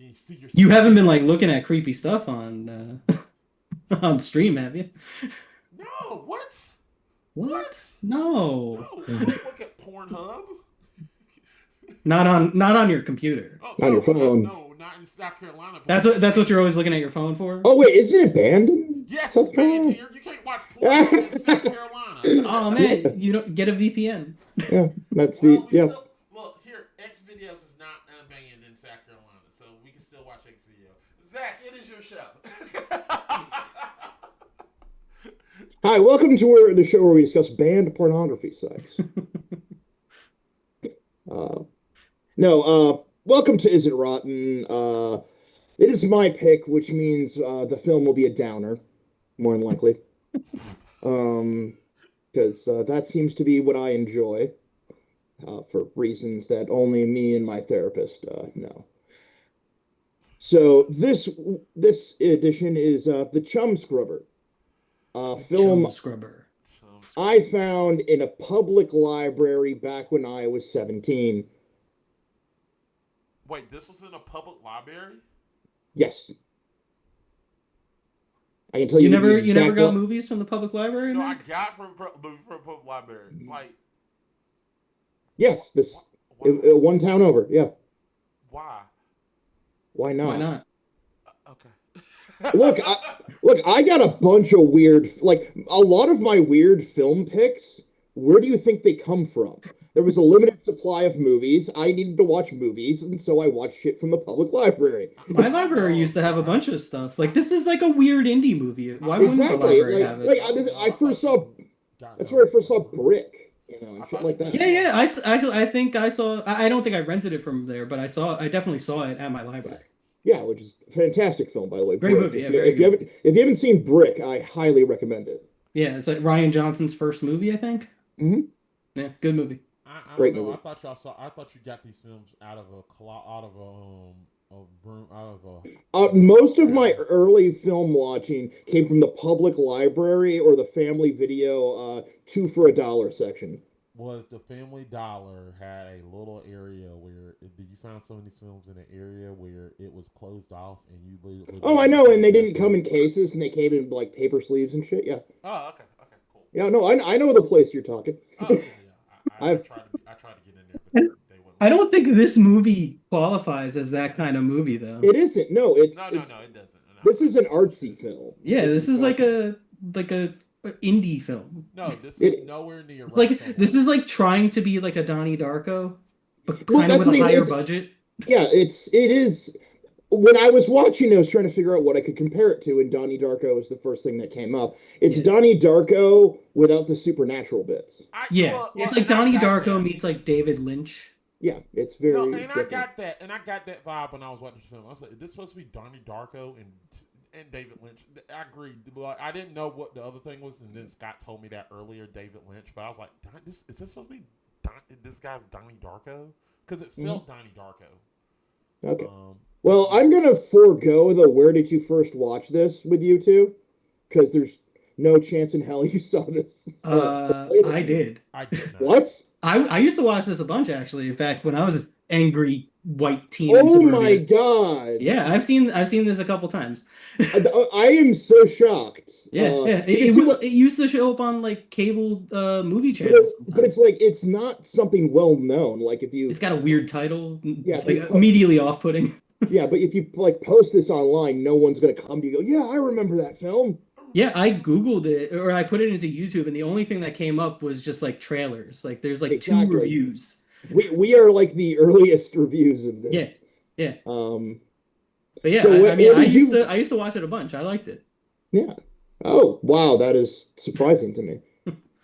can see your You haven't been like secrets. looking at creepy stuff on on stream, have you? No, what? What? What? No. No, I don't look at Pornhub. Not on your computer. Oh On your no, phone. no, not in South Carolina, That's boy. what you're always looking at your phone for? Oh wait, isn't it banned in Yes, it's South banned Carolina? here. You can't watch Pornhub in South Carolina. Oh Yeah, man, you don't get a VPN. yeah, that's Well, the we yeah. still look here. X videos is not banned in South Carolina, so we can still watch X video. Zach, it is your show. Hi, welcome to the show where we discuss banned pornography sites. Uh, no, welcome to Is It Rotten? It is my pick, which means the film will be a downer, more than likely. Because that seems to be what I enjoy, for reasons that only me and my therapist know. So this edition is the Chumscubber, a Chum film scrubber. I found in a public library back when I was 17. Wait, this was in a public library? Yes, I can tell You you the never exact got movies from the public library, No, I man? got from a public library. Like, Yes, this why? one town over. Yeah, Why? why Why not? not? Okay. Look, I got a bunch of weird, like a lot of my weird film picks. Where do you think they come from? There was a limited supply of movies. I needed to watch movies, and so I watched shit from the public library. My I library know. used to have a bunch of stuff. Like this is like a weird indie movie. Why wouldn't the Exactly. library have it? I first saw. Got That's no. where I first saw Brick, and I shit thought like you meant Yeah, that. you were. yeah. Actually, I think I saw. I don't think I rented it from there, but I definitely saw it at my library. Yeah, which is a fantastic film, by the way. Great Brick. movie. Yeah, very good movie. If you haven't seen Brick, I highly recommend it. Yeah, it's like Ryan Johnson's first movie, I think. Hmm. Yeah, good movie. I don't Great know. I movie. thought y'all saw. I thought you got these films out of a broom, out of Most of my early film watching came from the public library or the family video two for $1 section. was the Family Dollar had a little area where did you find some of these films in an area where it was closed off and you Oh, I literally know, and they didn't back come in? in cases, and they came in like paper sleeves and shit. Yeah, Oh, okay, okay, cool. yeah, no, I know the place you're talking. Oh, yeah, yeah. I've I tried to get in there, but I they wouldn't I let me. don't think this movie qualifies as that kind of movie, though. It isn't. No, No, no, it's no, it doesn't. No, this I is an just artsy film. Yeah, This this is is not. like a indie film. no. This is It nowhere near It's Rat like this Salon. is like trying to be like a Donnie Darko, but well, kind of that's with the a thing. higher budget. Yeah, it is. When I was watching, I was trying to figure out what I could compare it to, and Donnie Darko was the first thing that came up. It's Yeah. Donnie Darko without the supernatural bits. Yeah, Well, it's well, like and I Donnie got Darko that. meets like David Lynch. Yeah, it's No, very and I different. got that, and I got that vibe when I was watching the film. I was like, "Is this supposed to be Donnie Darko and David Lynch?" I agreed. But I didn't know what the other thing was, and then Scott told me that earlier, David Lynch. But I was like, "Is this supposed to be this guy's Donnie Darko?" Because it Mhm. felt Donnie Darko. Okay. But Well, yeah, I'm gonna forego the where did you first watch this with you two, because there's no chance in hell you saw this. I did. I did not. What? I used to watch this a bunch actually. In fact, when I was an angry white teen in Oh my suburbia. God! Yeah, I've seen this a couple times. I am so shocked. Yeah, yeah. Because see what, It used to show up on like cable movie but, channels but it's sometimes. like it's not something well known. Like if It's you, got a weird title. yeah, It's if like you immediately off-putting. yeah, but if you like post this online, no one's gonna come to you and go, yeah, I remember that film. I Yeah, remember I that film. Googled it or I put it into YouTube, and the only thing that came up was just like trailers. Like there's like two Exactly. reviews. We are like the earliest reviews of this. Yeah, yeah. Um, But yeah, so I mean, what did you? I used to watch it a bunch. I liked it. Yeah. Oh, wow, that is surprising to me.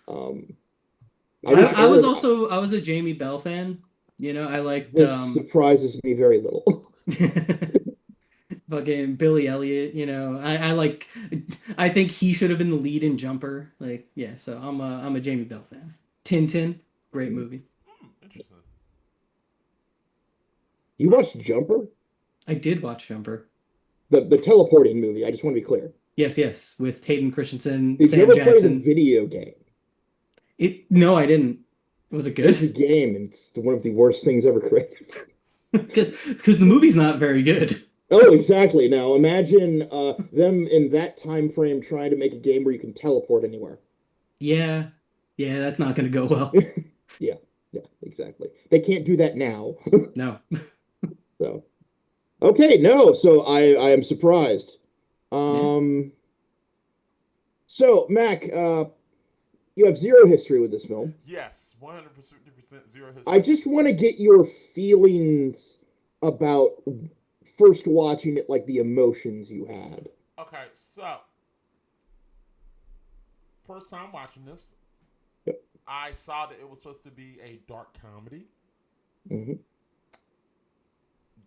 Um, I wish Was Eric. also I was a Jamie Bell fan. You know, I liked This surprises me very little. fucking Billy Elliot. You know, I think he should have been the lead in Jumper. Like, yeah. So I'm a Jamie Bell fan. Tintin, great movie. Interesting. You watched Jumper, I did watch Jumper. the teleporting movie. I just want to be clear. Yes, yes, with Hayden Christensen, Did you Sam ever play the Jackson. video game? It No, I didn't. Was it There's good? a game, and it's one of the worst things ever created. Because the movie's not very good. Oh, exactly. Now imagine them in that time frame trying to make a game where you can teleport anywhere. Yeah, yeah, that's not gonna go well. Yeah, yeah, exactly. They can't do that now. No. So okay, no. So I am surprised. Yeah. Um, so Mac, you have zero history with this film. Yes, 100% zero I history with just this want to film. get your feelings about first watching it, like the emotions you had. Okay, so first time watching this, Yep. I saw that it was supposed to be a dark comedy. Hmm.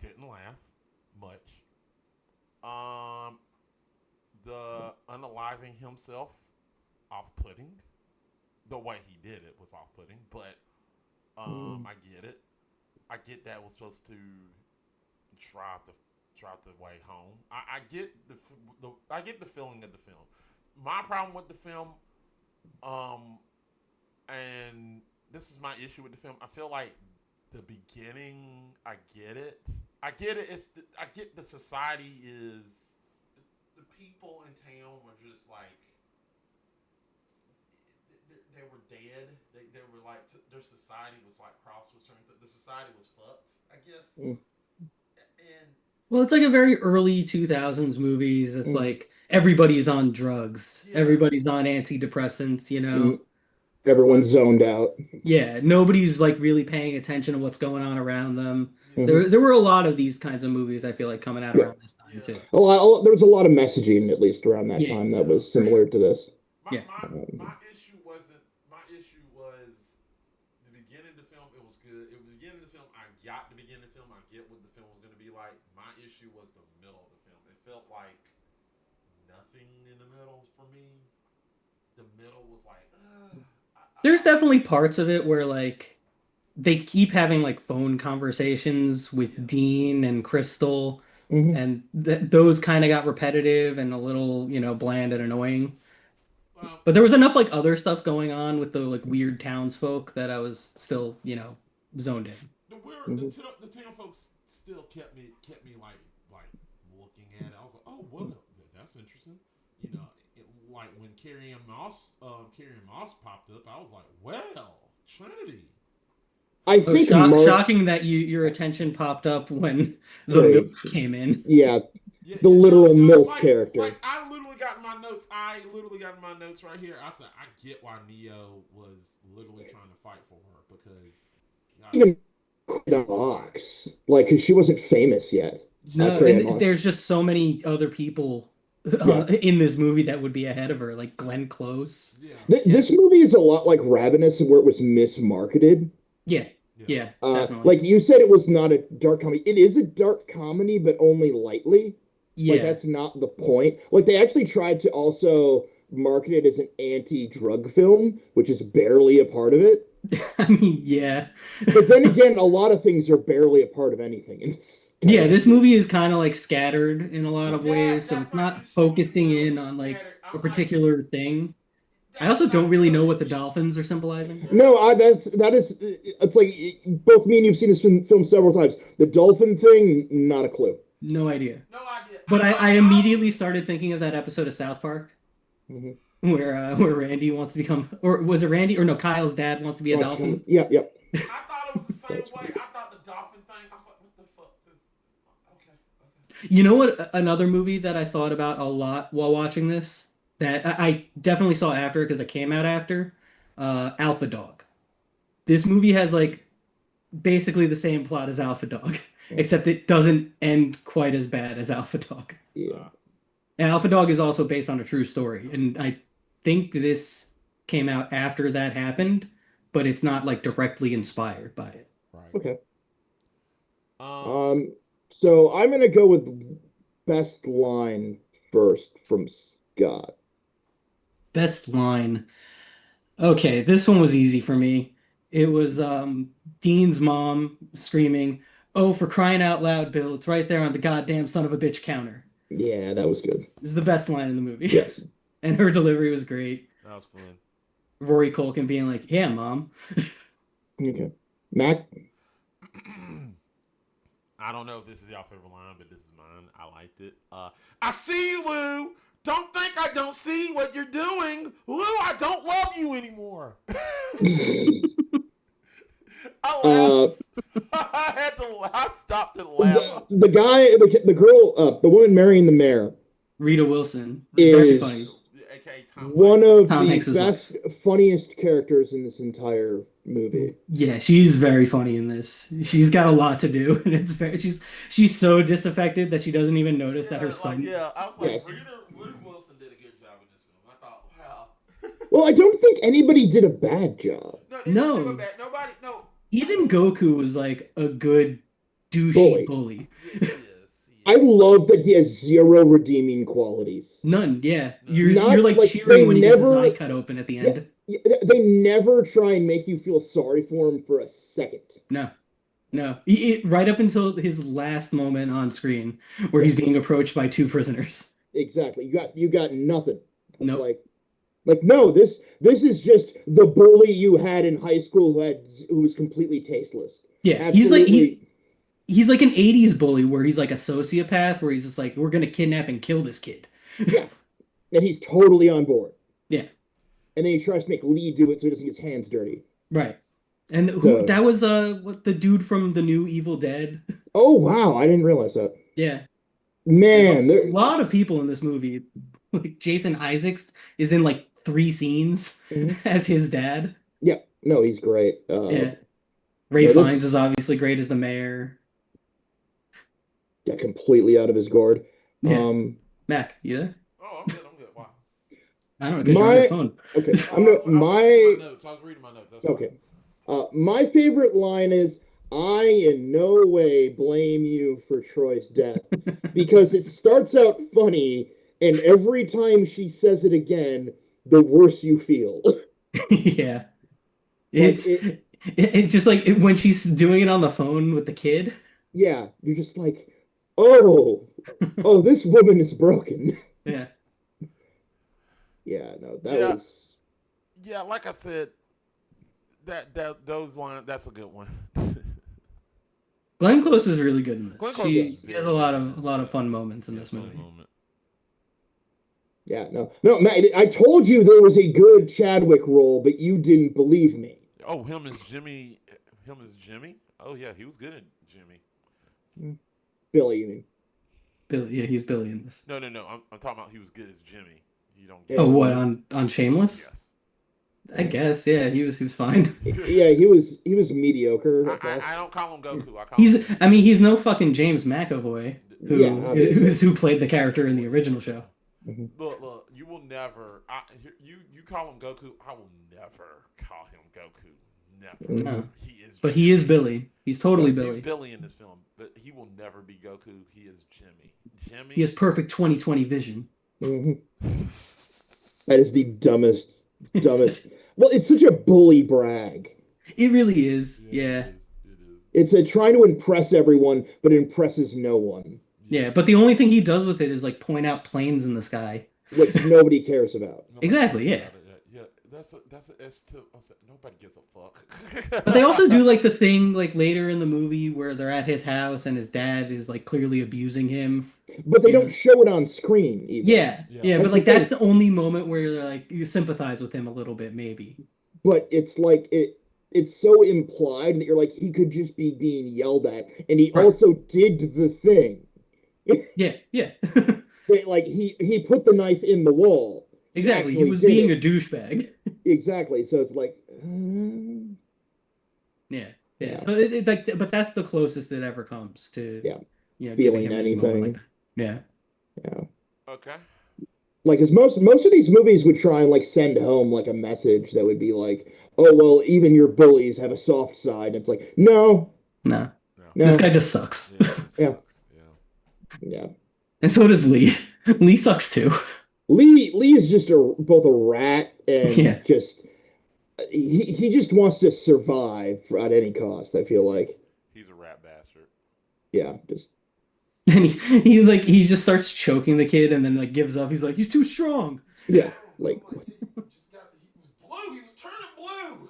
Didn't laugh much. Um, the unaliving himself, off-putting. The way he did it was off-putting, but I get it. I get that was supposed to drive the drive the way home. I get the I get the feeling of the film. My problem with the film, um, and this is my issue with the film. I feel like the beginning, I get it. I get it. I get the society is the people in town were just like they were dead. They were like their society was like crossed with certain. The society was fucked, I guess. And Well, it's like a very early 2000s movies. It's Mm-hmm. like everybody's on drugs, yeah, everybody's on antidepressants, you know? Everyone's zoned out. everybody's Yeah, nobody's like really paying attention to what's going on around them. yeah, Hmm. There were a lot of these kinds of movies I feel like coming out Yeah, around this time yeah, too. there was a lot of messaging at least around that Yeah, time that yeah. was similar to this. My yeah. my Um, my issue wasn't. My issue was the beginning of the film. It was good. It was the beginning of the film. I got the beginning of the film. I get what the film was going to be like. My issue was the middle of the film. It felt like nothing in the middle for me. The middle was like, There's definitely parts of it where like they keep having like phone conversations with yeah. Dean and Crystal, mhm. and th those kind of got repetitive and a little, bland and annoying. Um, But there was enough like other stuff going on with the like weird townsfolk that I was still, zoned in. the weird Mhm. the town folks still kept me like looking at it. I was like, oh well, that's interesting. You know, like when Carrie and Moss popped up, I was like, well, Trinity. I Oh, think Mark, shocking that your attention popped up when the right, MILF came in. yeah, Yeah, the no, literal no, MILF like character. I literally got in my notes. I literally got in my notes right here. I said I get why Neo was literally trying to fight for her because, God, Even the box, like, 'cause she wasn't famous yet. No, Carrie Ann and Moss. there's just so many other people Yeah. in this movie that would be ahead of her, like Glenn Close. yeah, Yeah, This movie is a lot like Ravenous, where it was mismarketed. yeah, yeah, yeah, definitely. Like you said, it was not a dark comedy. It is a dark comedy, but only lightly. Like Yeah. that's not the point. Like they actually tried to also market it as an anti-drug film, which is barely a part of it. I mean, yeah. But then again, a lot of things are barely a part of anything in this Yeah, this category. movie is kind of like scattered in a lot of yeah. ways, so That's it's my not issue with the focusing film. in It's on like scattered. a I'm like, particular thing. I that's also what I don't really know feel. what the dolphins are symbolizing. No, that is it's like both me and you've seen this film several times. The dolphin thing, not a clue. No idea. No idea. But I I was. immediately started thinking of that episode of South Park Mhm. where Randy wants to become, or was it Randy or no, Kyle's dad wants to be a dolphin. Yeah, yeah. I thought it was the same That's way. funny. I thought the dolphin thing. I was like, what the fuck? Okay, okay. You know what? Another movie that I thought about a lot while watching this that I definitely saw after because it came out after, Alpha Dog. This movie has like basically the same plot as Alpha Dog, except it doesn't end quite as bad as Alpha Dog. Yeah. Uh, And Alpha Dog is also based on a true story, and I think this came out after that happened, but it's not like directly inspired by it. right. Okay. Um. Um, so I'm gonna go with best line first from Scott. Best line. Okay, this one was easy for me. It was Dean's mom screaming, "Oh, for crying out loud, Bill, it's right there on the goddamn son of a bitch counter." Yeah, that was good. This is the best line in the movie. Yes. And her delivery was great. That was fun. Rory Culkin being like, "Yeah, mom." Okay. Mac. I don't know if this is y'all favorite line, but this is mine. I liked it. I see you, Lou. Don't think I don't see what you're doing. Lou, I don't love you anymore. I laughed. I stopped and laughed. The guy, the girl, the woman marrying the mayor Rita Wilson. Very is funny. AKA Tom one Hanks. of Tom the Hanks' best, funniest characters in this entire movie. Yeah, she's very funny in this. She's got a lot to do, and it's very she's so disaffected that she doesn't even notice that her son. I was like, Yes. Rita Wilson did a good job in this film. I thought, wow. Well, I don't think anybody did a bad job. No, they No. didn't do it bad. Nobody, no. Even Goku was like a good douchey bully. Yeah, he is. I love that he has zero redeeming qualities. None, yeah. No. You're like Like, cheering they when he gets his never- eye cut open at the end. They never try and make you feel sorry for him for a second. No. Right up until his last moment on screen, where he's being approached by two prisoners. Exactly. You got nothing. Nope. Like no, this is just the bully you had in high school who was completely tasteless. Yeah, Absolutely. he's like an 80s bully where he's like a sociopath where he's just like, we're gonna kidnap and kill this kid. Yeah. And he's totally on board. Yeah. And then he tries to make Lee do it so he doesn't get his hands dirty. Right. And that was what the dude from the new Evil Dead. Oh wow, I didn't realize that. Yeah. Man, There's a lot of people in this movie. Like Jason Isaacs is in like 3 scenes as his dad. Yeah, no, he's great. Yeah. Ray Fiennes is obviously great as the mayor. Yeah, completely out of his gourd. Yeah. Mac, you there? Oh, I'm good. Wow. I don't know, because you're on your phone. Okay, I was reading my notes. That's okay. My favorite line is, I in no way blame you for Troy's death. Because it starts out funny, and every time she says it again, the worse you feel. Yeah. It's just like when she's doing it on the phone with the kid. Yeah, you're just like, oh, this woman is broken. Yeah. Yeah, no, that was... Yeah, like I said, those lines, that's a good one. Glenn Close is really good in this. Glenn Close She is has a lot of fun moments in this movie. Yeah, no, Matt, I told you there was a good Chadwick role, but you didn't believe me. Oh, him as Jimmy? Oh, yeah, he was good at Jimmy. Billy, you mean? Billy, yeah, he's Billy in this. No, I'm talking about he was good as Jimmy. You don't get Oh, what, on Shameless? Yes. I guess, yeah, he was fine. Yeah, he was mediocre. I don't call him Goku. I call him... he's no fucking James McAvoy, who played the character in the original show. Look, you will never. You call him Goku. I will never call him Goku. Never. No. He is Billy. He's totally Billy. He's Billy in this film, but he will never be Goku. He is Jimmy. He has perfect 20/20 vision. That is the dumbest. Well, it's such a bully brag. It really is. Yeah. It's trying to impress everyone, but it impresses no one. Yeah, but the only thing he does with it is like point out planes in the sky. Which nobody cares about. Exactly, yeah. Yeah, that's nobody gives a fuck. But they also do like the thing like later in the movie where they're at his house and his dad is like clearly abusing him. But they don't show it on screen even. Yeah, but like that's the only moment where they're like you sympathize with him a little bit, maybe. But it's like it's so implied that you're like he could just be being yelled at, and he also did the thing. Yeah. Like he put the knife in the wall. Exactly, he was being a douchebag. Exactly, so it's like. Yeah. So like, but that's the closest it ever comes to feeling anything. Like yeah. Okay. Like, as most of these movies would try and like send home like a message that would be like, oh well, even your bullies have a soft side. And it's like, no. This guy just sucks. Yeah. And so does Lee. Lee sucks too. Lee is just both a rat and just he just wants to survive at any cost. I feel like he's a rat bastard. Yeah, just. And he just starts choking the kid and then like gives up. He's like, he's too strong. Yeah, like. He was blue. He was turning blue.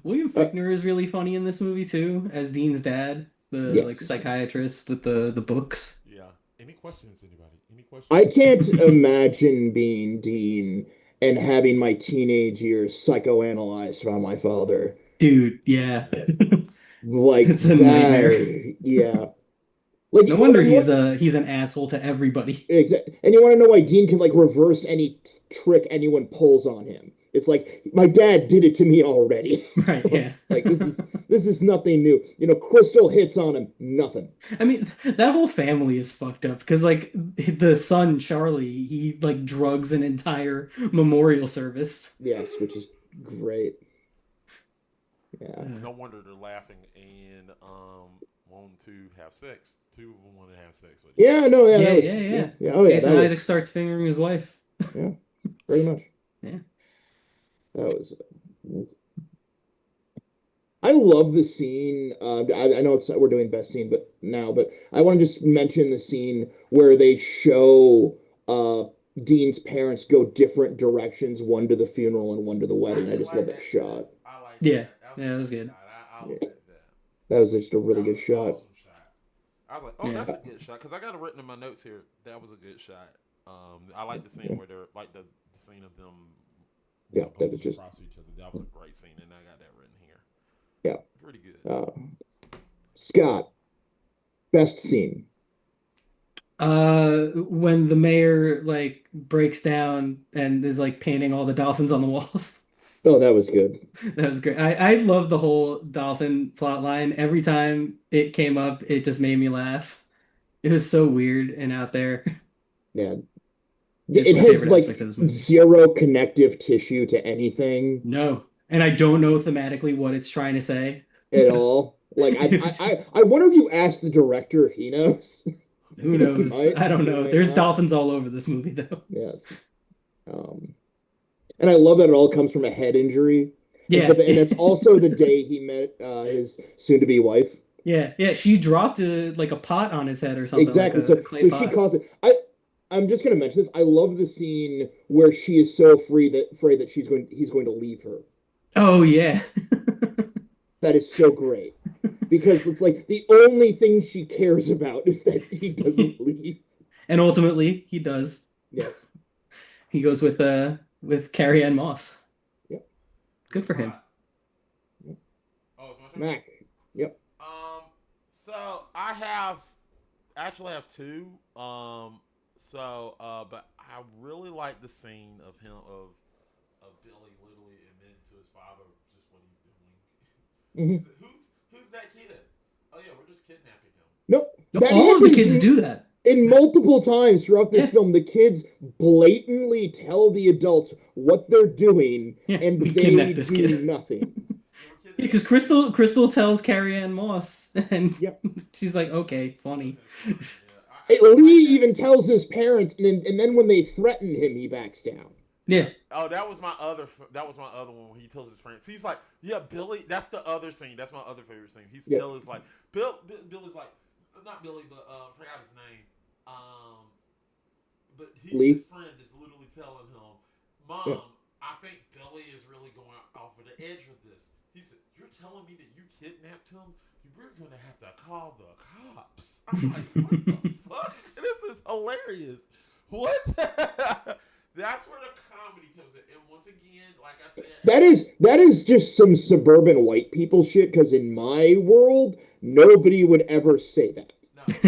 William Fichtner is really funny in this movie too, as Dean's dad, the Yes. like psychiatrist with the books. Yeah. Any questions, anybody? Any I questions? can't imagine being Dean and having my teenage years psychoanalyzed by my father. Dude, yeah. That sucks. Like It's a nightmare. that, yeah. Like No you want wonder to know what? he's an asshole to everybody. And you want to know why Dean can like reverse any trick anyone pulls on him? It's like my dad did it to me already. Right, yeah. Like this is nothing new. Crystal hits on him, nothing. I mean, that whole family is fucked up because like the son Charlie, he like drugs an entire memorial service. Yes, which is great. Yeah. No wonder they're laughing and wanting to have sex. Two of them want to have sex with you. Yeah, no, yeah, Yeah, that was, yeah, yeah. yeah. Oh yeah, Jason that was, Isaac starts fingering his wife. yeah, very much. Yeah. That was. I love the scene. I know we're doing best scene, but I want to just mention the scene where they show Dean's parents go different directions, one to the funeral and one to the wedding. I just love that shot. I like Yeah. that. Yeah, it was good. I like that. That was just a really That was good an shot. awesome shot. I was like, oh, Yeah. that's a good shot because I got it written in my notes here. That was a good shot. I like the scene where they're like the scene of them. Yeah, that was going just across each other. That was a great scene, and I got that written here. yeah. Pretty good. Scott, best scene. When the mayor like breaks down and is like painting all the dolphins on the walls. Oh, that was good. That was great. I love the whole dolphin plot line. Every time it came up, it just made me laugh. It was so weird and out there. Yeah, It's it my has favorite like aspect of this movie. zero connective tissue to anything No. And I don't know thematically what it's trying to say. at all. Like I wonder if you asked the director if he knows. Who knows? Might, I don't know. might There's not. dolphins all over this movie though. Yes. And I love that it all comes from a head injury. Yeah. And that's also the day he met his soon-to-be wife. Yeah, yeah. She dropped like a pot on his head or something, Exactly. like So, a clay so she pot. calls it. I'm just going to mention this. I love the scene where she is so afraid that he's going to leave her. Oh yeah. That is so great because it's like the only thing she cares about is that he doesn't leave. And ultimately, he does. Yeah. He goes with Carrie Ann Moss. Yeah. Good for him. Oh, it's my turn. Mac. Yep. So I actually have two. But I really like the scene of him of Billy literally admitting to his father just what he's doing. Mm-hmm. Who's that kid? Oh yeah, we're just kidnapping him. Nope. All of the kids do that. In multiple times throughout this Yeah. film, the kids blatantly tell the adults what they're doing, Yeah, and we they kidnapped this do kid. nothing. Yeah, because Crystal tells Carrie Ann Moss, and Yep. she's like, "Okay, funny." Lee even tells his parents, and then when they threaten him, he backs down. Yeah, Oh, that was my other one when he tells his friends. He's like, yeah, Billy. That's the other scene. That's my other favorite scene. He's Yep. Billy's like Billy's like not Billy, but I forgot his name. But Lee? his friend is literally telling him, "Mom, Yeah. I think Billy is really going off of the edge with this." He said, "You're telling me that you kidnapped him? We're gonna have to call the cops." I'm like, "What the fuck? This is hilarious. What?" That's where the comedy comes in. And once again, like I said, That is just some suburban white people shit. Because in my world, nobody would ever say that.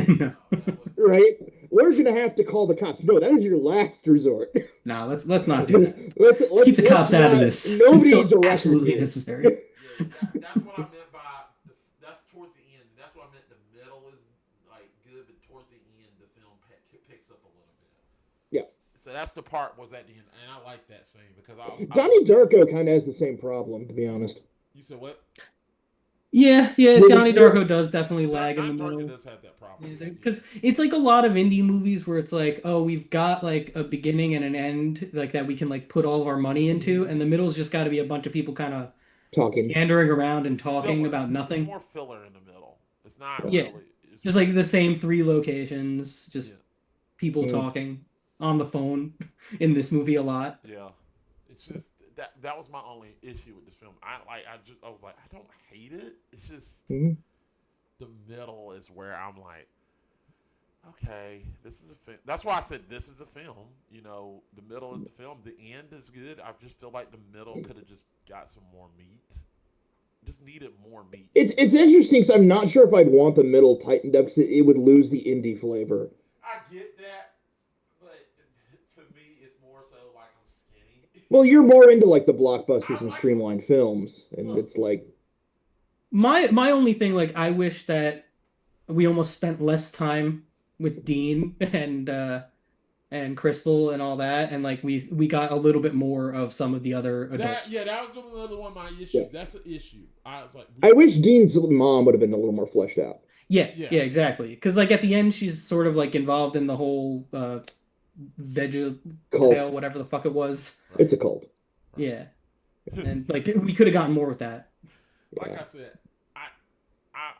no, that was, Right? We're gonna have to call the cops. No, that is your last resort. no, let's not do that. Let's Keep the cops out of not- this Nobody's until arrested absolutely here. necessary. yeah, that's what I meant by that's towards the end. That's what I meant. The middle is like good, but towards the end, the film picks up a little bit. Yeah. So that's the part was at the end, and I like that scene because Donnie Darko kind of has the same problem, to be honest. You said what? Yeah, Well, Donnie well, Darko does definitely lag in the Donnie Darko middle. does have that problem. Because it's like a lot of indie movies where it's like, oh, we've got like a beginning and an end, like that we can like put all of our money into, and the middle's just got to be a bunch of people kind of Talking. meandering around and talking Filler. about There's nothing. more filler in the middle. It's not Yeah. really. It's Just like the same three locations, just Yeah. people Mm. talking on the phone in this movie a lot. Yeah, it's just that was my only issue with this film. I was like, I don't hate it. It's just Mhm. the middle is where I'm like, okay, this is a film. That's why I said this is a film. You know, the middle is the film. The end is good. I just feel like the middle could have just got some more meat. Just needed more meat. It's interesting because I'm not sure if I'd want the middle tightened up because it would lose the indie flavor. I get that, but to me, it's more so like I'm skinny. Well, you're more into like the blockbusters I and like streamlined films, and look. it's like, My only thing, like, I wish that we almost spent less time with Dean and Crystal and all that, and like we got a little bit more of some of the other That adults. yeah, that was another one of my yeah. issues. That's an issue. I was like, I wish Dean's mom would have been a little more fleshed out. Yeah, yeah, yeah, exactly. Because like at the end, she's sort of like involved in the whole veggie Cult. tale, whatever the fuck it was. It's right, a cult. Yeah, right. and like we could have gotten more with that. Like Yeah. I said,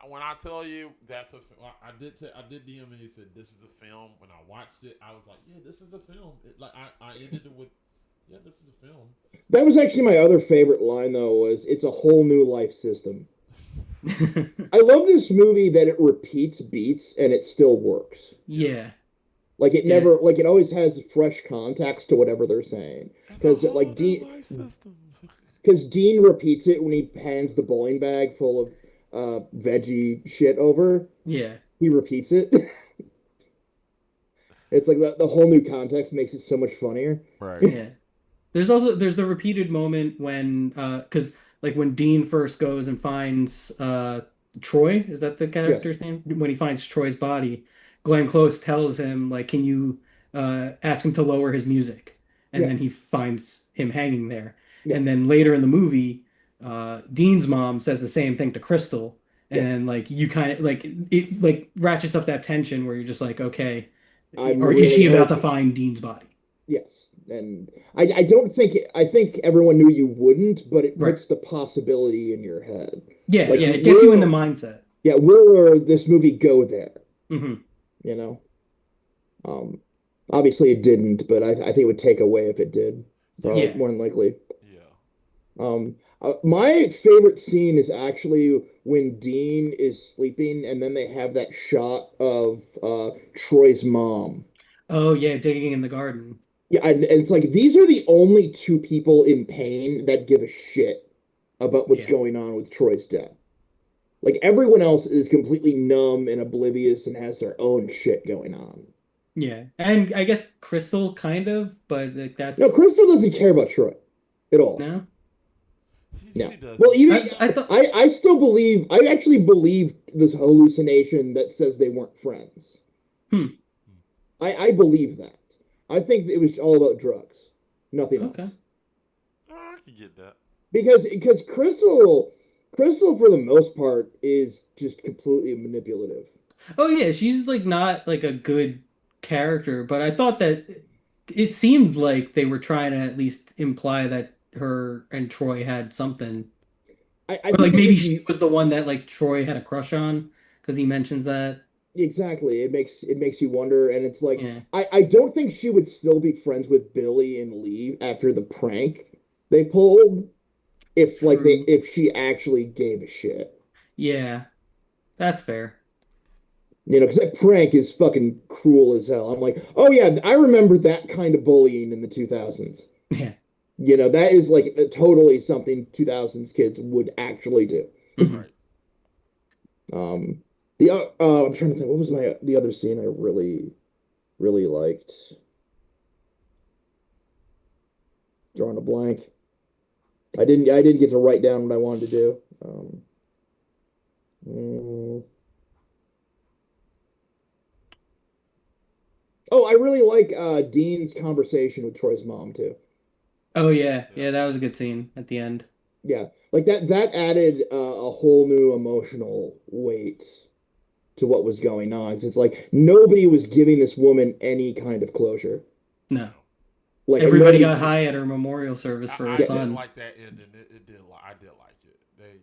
when I tell you that's I did DM and he said this is a film. When I watched it, I was like, yeah, this is a film. I ended it with, yeah, this is a film. That was actually my other favorite line though, was it's a whole new life system. I love this movie that it repeats beats and it still works. Yeah, Like it yeah, never, like it always has fresh context to whatever they're saying. And the Because whole like new Dean, life system. because Dean repeats it when he hands the bowling bag full of veggie shit over. yeah, He repeats it. It's like the whole new context makes it so much funnier. Right. yeah. There's the repeated moment when because like when Dean first goes and finds Troy, is that the Yes. character's name? When he finds Troy's body, Glenn Close tells him like, can you ask him to lower his music? And Yeah. then he finds him hanging there. Yeah. And then later in the movie, Dean's mom says the same thing to Crystal. Yeah. And like you kind of like it like ratchets up that tension where you're just like, okay, I'm or is really she about to hoping. find Dean's body? Yes. And I don't think I think everyone knew you wouldn't, but it Right. puts the possibility in your head. Yeah, Like yeah, it gets you in the will mindset. yeah, will this movie go there? Hmm. You know? Um Obviously it didn't, but I think it would take away if it did. Probably Yeah. more than likely. Yeah. My favorite scene is actually when Dean is sleeping and then they have that shot of Troy's mom. Oh yeah, digging in the garden. Yeah, and it's like these are the only two people in pain that give a shit about what's Yeah. going on with Troy's death. Like everyone else is completely numb and oblivious and has their own shit going on. Yeah. And I guess Crystal kind of, but like No, that's Crystal doesn't care about Troy at all. no. No. She does. Well, even I thought I still believe I actually believe this hallucination that says they weren't friends. hmm. I believe that. I think it was all about drugs, nothing else. Okay. I can get that. Because Crystal for the most part is just completely manipulative. Oh yeah, she's like not like a good character, but I thought that it seemed like they were trying to at least imply that her and Troy had something. I Or think like they maybe just she was the one that like Troy had a crush on because he mentions that. exactly it makes you wonder, and it's like Yeah. I don't think she would still be friends with Billy and Lee after the prank they pulled if like they True. if she actually gave a shit. Yeah, that's fair. You know, because that prank is fucking cruel as hell. I'm like, oh yeah, I remember that kind of bullying in the 2000s. Yeah. You know, that is like totally something 2000s kids would actually do. Mhm. Right. Um, I'm trying to think, what was the other scene I really liked? Drawing a blank. I didn't get to write down what I wanted to do. Mm. Oh, I really like Dean's conversation with Troy's mom too. Oh yeah, Yeah. yeah, that was a good scene at the end. Yeah, like that added a whole new emotional weight to what was going on. 'Cause it's like nobody was giving this woman any kind of closure. No. No. Like Everybody nobody. got high at her memorial service for her I Yeah, didn't son. like that ending. It did. I did like it.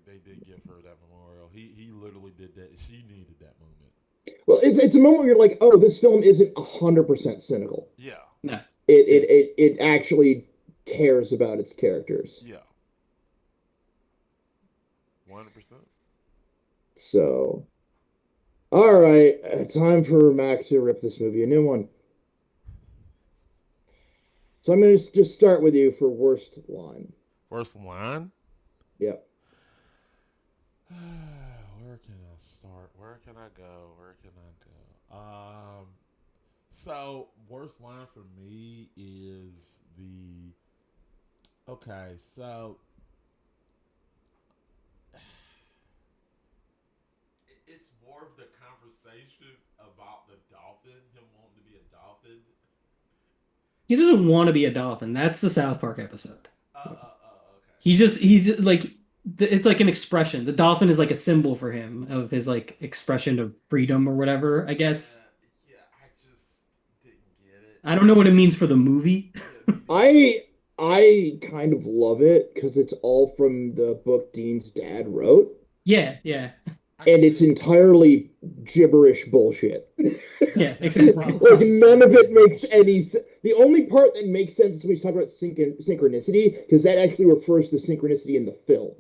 They did give her that memorial. He literally did that. She needed that moment. well, it's a moment where you're like, oh, this film isn't 100% cynical. Yeah. No. It Yeah. it it it actually cares about its characters. Yeah, 100%. So, all right, time for Mac to rip this movie a new one. So I'm gonna just start with you for worst line. First line. Yep. Where can I start? Where can I go? Where can I go? So worst line for me is the okay. So it's more of the conversation about the dolphin, him wanting to be a dolphin. He doesn't want to be a dolphin. That's the South Park episode. Okay. He's like it's like an expression. The dolphin is like a symbol for him of his like expression of freedom or whatever, I guess. Yeah. I just didn't get it. I don't know what it means for the movie. Yeah, me neither. I kind of love it because it's all from the book Dean's dad wrote, Yeah, yeah. I and it's can't. entirely gibberish bullshit. Yeah, That's the exactly. problem. Like It's none of it makes bullshit. any sense. The only part that makes sense is when you talk about synchronicity, because that actually refers to synchronicity in the film,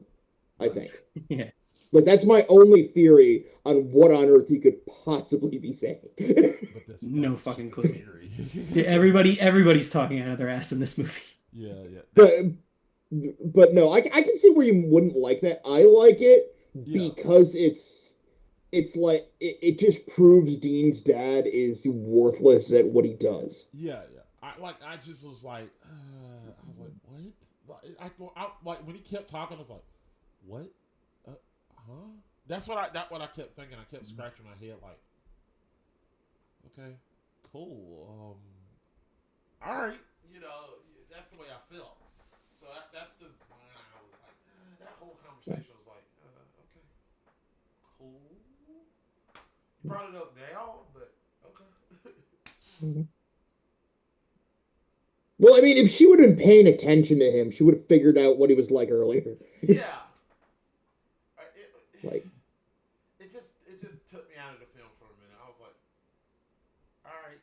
I Right. think. Yeah. Like that's my only theory on what on earth he could possibly be saying. But that No was just fucking a clue. theory. Yeah, everybody's talking out of their ass in this movie. Yeah. That, but but no, I can see where you wouldn't like that. I like it yeah. because it's like it just proves Dean's dad is worthless at what he does. Yeah. I just was like, I was like, what? Like when he kept talking, I was like, what? Huh? That's what I kept thinking. I kept scratching my head, like, okay, cool. All right, that's the way I felt. So that's the line I was like, that whole conversation was like, okay, cool. You brought it up now, but okay. Well, I mean, if she would have been paying attention to him, she would have figured out what he was like earlier. Yeah. Like, It just took me out of the film for a minute. I was like, all right.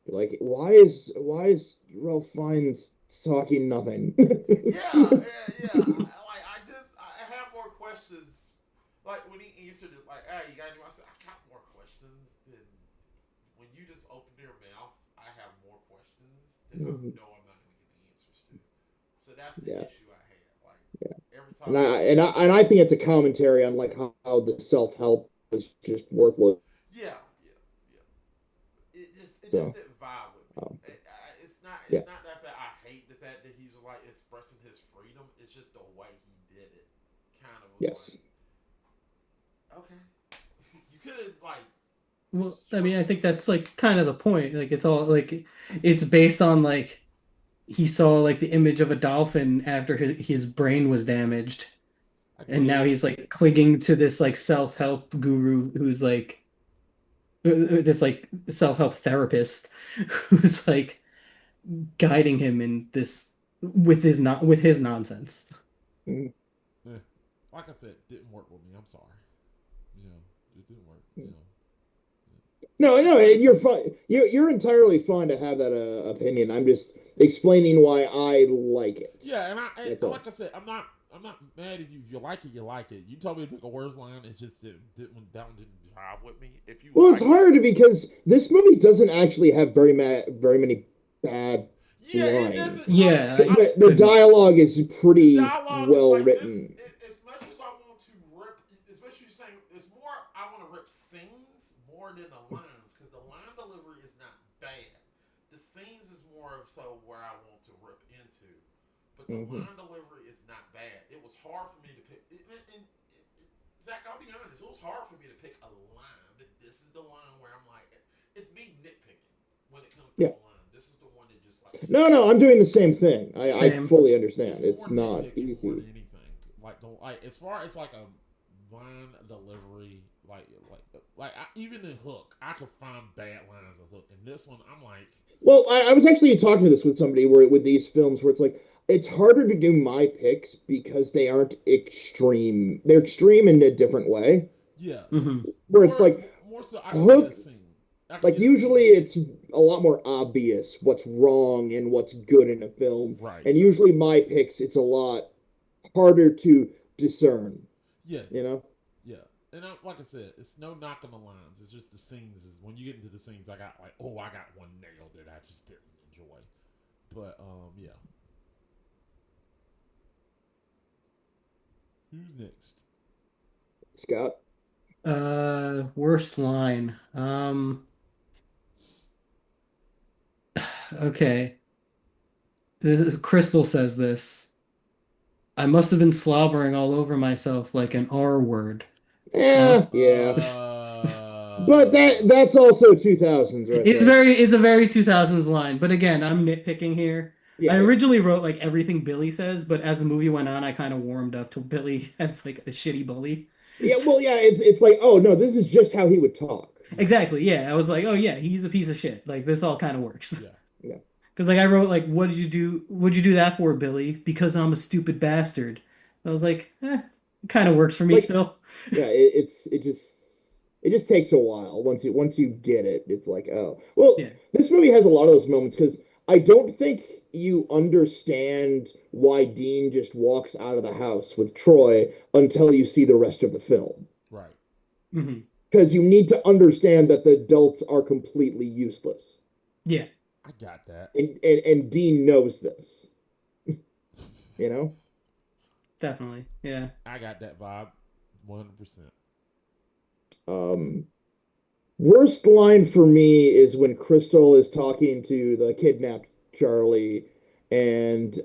like why is Ralph Fiennes talking nothing? Yeah. I have more questions. Like when he answered it, like, hey, you got any? I said, I got more questions than when you just open your mouth. I have more questions than I know I'm not going to get the answers to. So that's the Yeah. issue I had. Like Yeah. every And time I and I and I think it's a commentary on like how the self help is just worthless. yeah. It just So, didn't vibe with me. um, It's not yeah. that fact. I hate the fact that he's like expressing his freedom. It's just the way he did it. Kind of was Yes. like, okay, you could have like Well, I mean, I structured. think that's like kind of the point. Like it's all like it's based on like he saw like the image of a dolphin after his brain was damaged, I and now get. he's like clinging to this like self-help guru who's like this like self-help therapist who's like guiding him in this with his nonsense. Mhm. Eh, like I said, didn't work with me. I'm sorry. Just didn't work. No, It's no, funny you're too. fine. You're entirely fine to have that opinion. I'm just explaining why I like it. Yeah, That's and all. like I said, I'm not mad at you. If you like it, you like it. You told me to pick a words line. It just didn't that one didn't jive with me. If you Well, it's like it, hard because this movie doesn't actually have very many bad yeah, it lines. doesn't like Yeah, I The couldn't. dialogue is the pretty dialogue is well like this. written. As much as I want to rip, as much as you're saying, it's more I want to rip scenes more than the lines because the line delivery is not bad. The scenes is more of so where I want to rip into, but the Hmm. line delivery is not bad. It was hard for me to pick. Zach, I'll be honest, it was hard for me to pick a line, but this is the line where I'm like, it's me nitpicking when it comes to Yeah. the line. This is the one that just No, I'm doing the same thing. I Same. fully understand. it's It's more not nitpicking more easy. than anything. Like as far as like a line delivery, even in Hook, I could find bad lines of Hook. And this one, I'm like, Well, I was actually talking to this with somebody where with these films where it's like it's harder to do my picks because they aren't extreme. They're extreme in a different way. yeah, Hmm. Where it's like more so I can get a Hook scene. I can Like just usually see. it's a lot more obvious what's wrong and what's good in a film. Right. And usually my picks, it's a lot harder to discern, Yeah. you know? Yeah. And like I said, it's no knock on the lines. It's just the scenes. Is when you get into the scenes, I got like, oh, I got one nailed that I just didn't enjoy. But yeah. Who's next? Scott. Worst line. Okay. Crystal says this. I must have been slobbering all over myself like an R word. Uh, Yeah. But Uh. that's also 2000s right there. it's a very 2000s line, but again, I'm nitpicking here. I Yeah, yeah. originally wrote like everything Billy says, but as the movie went on, I kind of warmed up to Billy as like a shitty bully. Yeah, well, yeah, it's like, oh no, this is just how he would talk. Yeah. Exactly, yeah. I was like, oh yeah, he's a piece of shit. Like this all kind of works. Yeah. Yeah. Because like I wrote like, what did you do? What'd you do that for, Billy? Because I'm a stupid bastard. I was like, it kind of works for me Like, still. yeah, it just takes a while once you get it. It's like, oh, well, Yeah. this movie has a lot of those moments because I don't think you understand why Dean just walks out of the house with Troy until you see the rest of the film. Right. Hmm. Because you need to understand that the adults are completely useless. Yeah, I got that. And Dean knows this, you know? definitely. Yeah. I got that vibe. 100%. Um, Worst line for me is when Crystal is talking to the kidnapped Charlie, and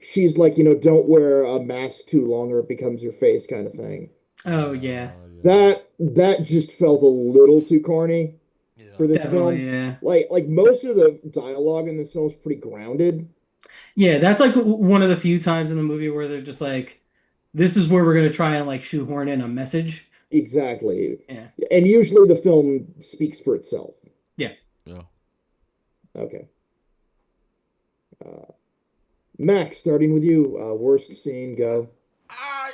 she's like, don't wear a mask too long or it becomes your face kind of thing. Oh yeah, Yeah. That just felt a little too corny Yeah. for this definitely. film. Yeah. Like most of the dialogue in this film is pretty grounded. Yeah, that's like one of the few times in the movie where they're just like, this is where we're gonna try and like shoehorn in a message. Exactly. Yeah. And usually the film speaks for itself. Yeah. Yeah. Okay. Uh, Max, starting with you. Worst scene, go. I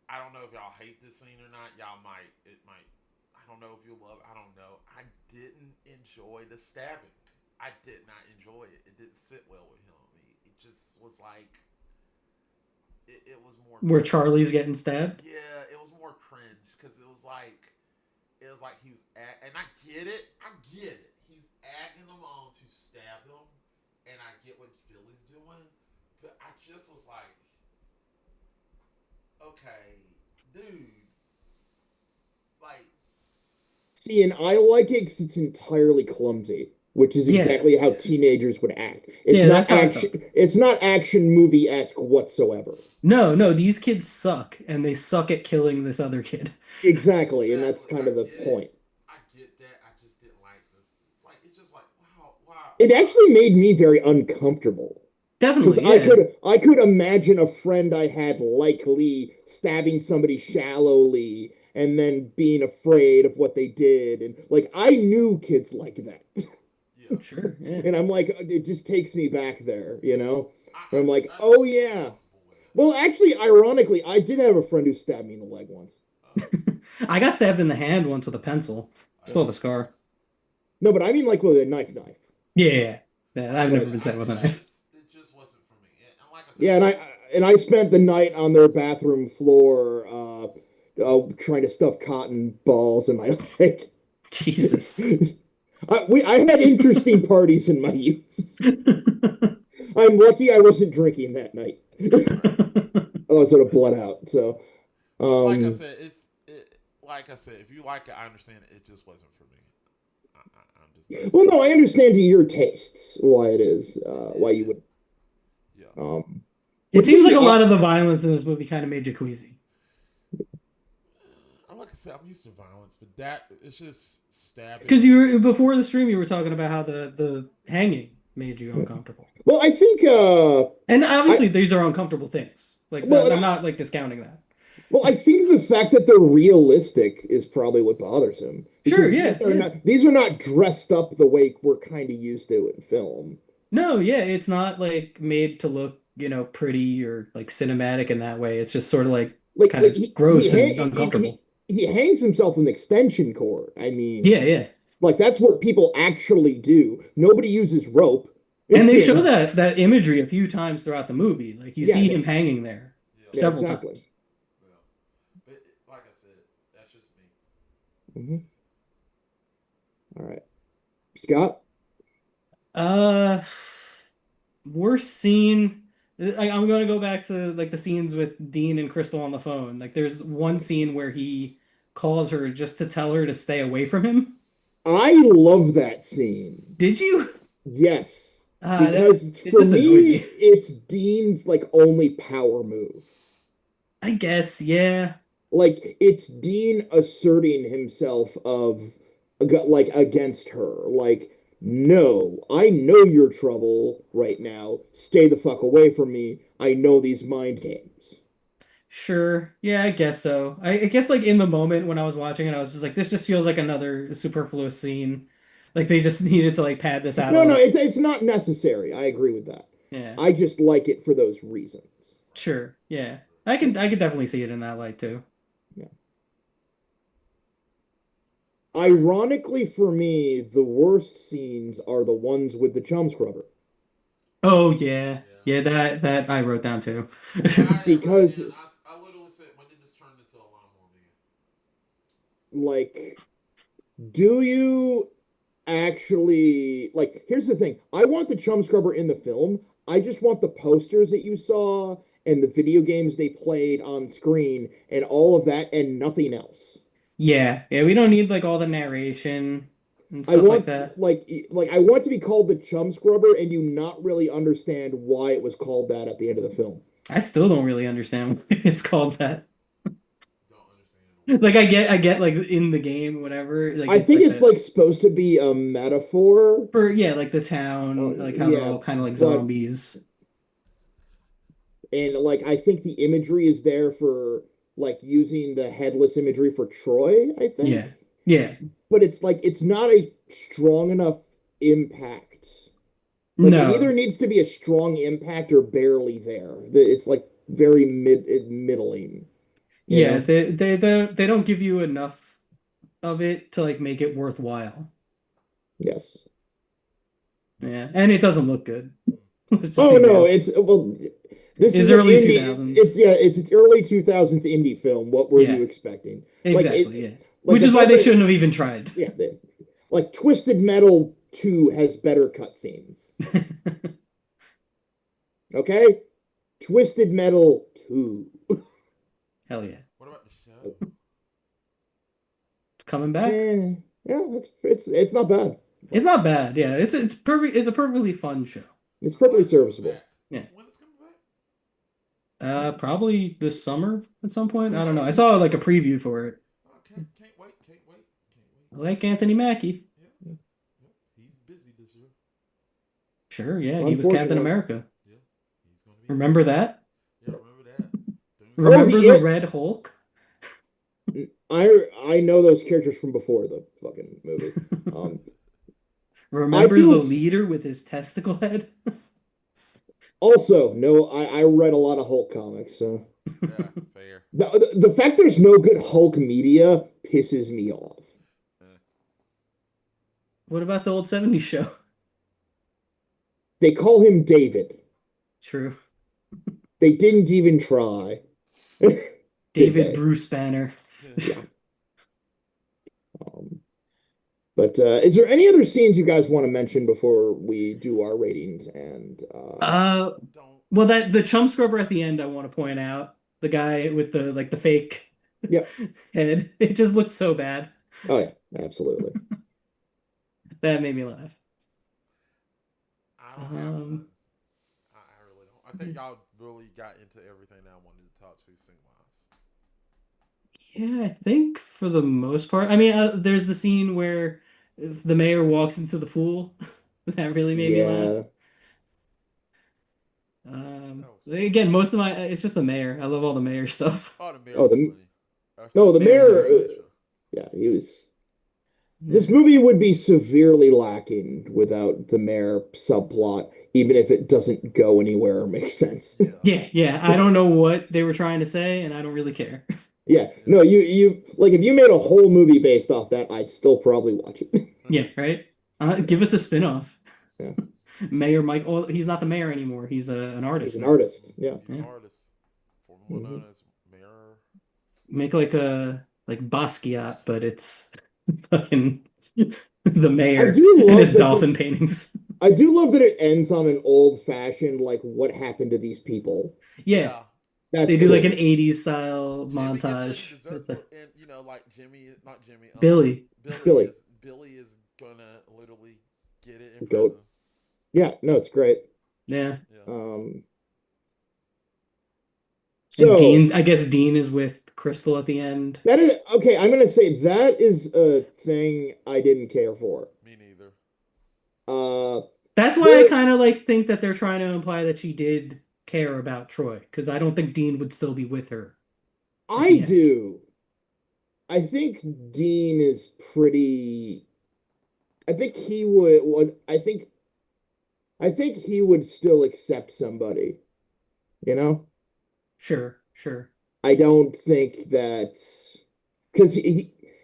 I don't know if y'all hate this scene or not. Y'all might. It might. I don't know if you love. I don't know. I didn't enjoy the stabbing. I did not enjoy it. It didn't sit well with him. It just was like. It was more Where cringe. Charlie's getting stabbed. Yeah, it was more cringe because it was like he was and I get it. I get it. He's agging them on to stab him, and I get what Billy's doing, but I just was like, okay, dude, like, See, and I like it because it's entirely clumsy, which is Yeah. exactly how yeah, teenagers would act. Yeah, that's how I Action. felt. It's not action movie-esque whatsoever. No, no, these kids suck, and they suck at killing this other kid. Exactly, and that's exactly. kind of the point. I get that. I just didn't like the like. It's just like, wow, wow, It wow. actually made me very uncomfortable because Definitely, I yeah. could I could imagine a friend I had like Lee stabbing somebody shallowly and then being afraid of what they did, and like I knew kids like that. Yeah, Sure, yeah. And I'm like, it just takes me back there, you know? And I'm like, I oh just wasn't yeah. comfortable with it. Well, actually, ironically, I did have a friend who stabbed me in the leg once. Oh, I got stabbed in the hand once with a pencil. Still have a scar. No, but I mean like with a knife. Yeah, yeah, yeah. I've never But been stabbed with a knife. it just wasn't for me. And like I said, yeah, and I spent the night on their bathroom floor, trying to stuff cotton balls in my leg. Jesus. I had interesting parties in my youth. I'm lucky I wasn't drinking that night. I was would have bled out. So, but like I um, said, like I said, if you like it, I understand it. It just wasn't for me. I'm just not a well, fan. no, I understand to your tastes why it is, why you Yeah, would. yeah. Um, It but seems like me, a lot of the violence in this movie kind of made you queasy. Like I said, I'm used to violence, but that it's just stabbing. Because you were before the stream, you were talking about how the hanging made you uncomfortable, well, I think, and I obviously these are uncomfortable things. Like well, I'm not like discounting that. I think the fact that they're realistic is probably what bothers him Sure, because yeah, yeah. these are not dressed up the way we're kind of used to in film. No, yeah, it's not like made to look, pretty or like cinematic in that way. It's just sort of like kind of gross and he uncomfortable. he hangs himself in the extension cord. I Yeah, mean, yeah. like that's what people actually do. Nobody uses rope. And they You show know? that imagery a few times throughout the movie. Like you Yeah, see him hanging there Yeah. yeah, several exactly. times. Yeah. But like I said, that's just me. Hmm. All right, Scott. Uh, worst scene. I'm gonna go back to like the scenes with Dean and Crystal on the phone. Like there's one scene where he calls her just to tell her to stay away from him. I love that scene. Did you? Yes, because It for just annoyed me, me. it's Dean's like only power move. I guess, yeah. Like it's Dean asserting himself of like against her. Like, no, I know you're trouble right now. Stay the fuck away from me. I know these mind games. Sure. Yeah, I guess so. I guess like in the moment when I was watching it, I was just like, this just feels like another superfluous scene. Like they just needed to like pad this out a No, no, little. it's not necessary. I agree with that. Yeah. I just like it for those reasons. Sure. Yeah. Yeah, I could definitely see it in that light too. yeah. Ironically for me, the worst scenes are the ones with the chum scrubber. Oh yeah. Yeah. Yeah, that I wrote down too. Yeah, I didn't write it Because down. I literally said, when did this turn into a lawnmower video? like, do you actually like here's the thing. I want the chum scrubber in the film. I just want the posters that you saw and the video games they played on screen and all of that and nothing else. Yeah. Yeah, we don't need like all the narration and I stuff like want that. like I want to be called the chum scrubber and you not really understand why it was called that at the end of the film. I still don't really understand why it's called that. Don't understand it. Like I get like in the game, whatever, like I it's think like it's that like supposed to be a metaphor. for yeah, like the town, like how they're Yeah, all kind of like but zombies. and like I think the imagery is there for like using the headless imagery for Troy, I think. Yeah. Yeah. But it's like it's not a strong enough impact. Like it either No. needs to be a strong impact or barely there. It's like very middling, you Yeah, know? they don't give you enough of it to like make it worthwhile. Yes. Yeah. And it doesn't look good. Let's just Oh be no, real. it's well this It's is an early indie 2000s. it's an early 2000s indie film. What were you Yeah, expecting? Like exactly. Yeah. like Which the is why fact they that shouldn't have even tried. yeah, like Twisted Metal 2 has better cutscenes. Okay? Twisted Metal 2. Hell yeah. What about the show? Coming back? Yeah, yeah, it's not bad. It's not bad. Yeah. It's a perfectly fun show. It's I'm glad perfectly it's coming serviceable. back. Yeah. When it's coming back? Probably this summer at some point. I don't know. I Okay. saw like a preview for it. Oh, can't wait. Can't wait. Can't I wait. like Anthony Mackie. Yeah, yeah, yeah. He's busy this year. Sure, yeah, he was Captain Unfortunately. America. Yeah, he's gonna be. Remember that? Yeah, remember that. Oh, Remember the Red Hulk? I know those characters from before the fucking movie. I Remember the feel leader with his testicle head? also no. I read a lot of Hulk comics, so Yeah, fair. the fact there's no good Hulk media pisses me off. What about the old 70s show? They call him David. True. They didn't even try. Did David they? Bruce Banner. Yeah. But is there any other scenes you guys want to mention before we do our ratings? And Don't. Well, that the chum scrubber at the end, I want to point out the guy with the like the fake yeah, head. It just looks so bad. oh yeah, absolutely. That made me laugh. I don't have. Um, I really don't. I think y'all really got into everything that I wanted to talk to scene wise. Yeah, I think for the most part. I mean, there's the scene where the mayor walks into the pool. That really made me laugh. Yeah. Again, most of my it's just the mayor. I love all the mayor stuff. Oh, the mayor Oh, was funny. no, the Mayor mayor. was Yeah, he was. This movie would be severely lacking without the mayor subplot. even if it doesn't go anywhere or make sense. Yeah. Yeah, I don't know what they were trying to say, and I don't really care. Yeah, no, you like if you made a whole movie based off that, I'd still probably watch it. Yeah, right. Give us a spin-off. Yeah, Mayor Mike. Oh, he's not the mayor anymore. He's an he's artist an now. artist. Yeah. He's an Yeah. artist, formerly Mhm. known as Mayor. Make like a like Basquiat, but it's fucking the I mayor do and love his that dolphin this. paintings. I do love that it ends on an old-fashioned like what happened to these people. Yeah, Yeah. That's they do like an cool. 80s style Jimmy gets what he montage. deserves, With the and like Jimmy, not Jimmy. Billy. Billy, Billy is gonna literally get it in goat. prison. Yeah, no, it's great. Yeah. Yeah. Um, And so Dean, I guess Dean is with Crystal at the end. that is okay. I'm gonna say that is a thing I didn't care for. Me neither. Uh, That's why I there, kind of like think that they're trying to imply that she did care about Troy, because I don't think Dean would still be with her at I the end. do. I think Dean is pretty. I think he would. I think he would still accept somebody. You know. Sure, sure. I don't think that because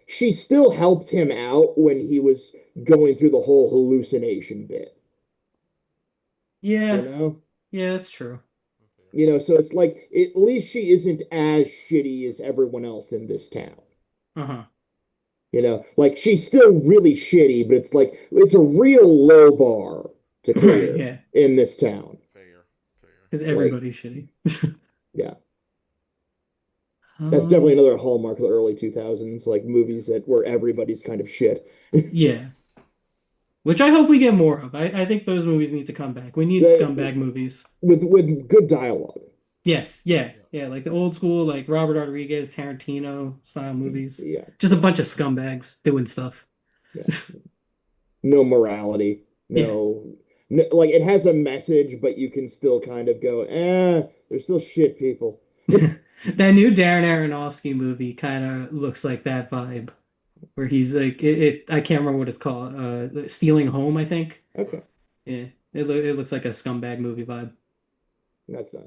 she still helped him out when he was going through the whole hallucination bit. You Yeah, know. yeah, that's true. Okay. So it's like at least she isn't as shitty as everyone else in this town. Uh-huh. Like she's still really shitty, but it's like it's a real low bar to Right, clear yeah. in this town. Fair. Fair. Because Like, everybody's shitty. yeah, that's definitely Um, another hallmark of the early 2000s, like movies that where everybody's kind of shit. yeah. Which I hope we get more of. I think those movies need to come back. We need They- scumbag movies. with good dialogue. Yes, yeah, Yeah. yeah, like the old school, like Robert Rodriguez, Tarantino style movies. Yeah, Just a bunch of scumbags doing stuff. yeah. No morality. Yeah. No, like it has a message, but you can still kind of go, they're still shit people. That new Darren Aronofsky movie kind of looks like that vibe, where he's like, I can't remember what it's called, Stealing Home, I think. Okay, Yeah, it looks like a scumbag movie vibe. that's nice.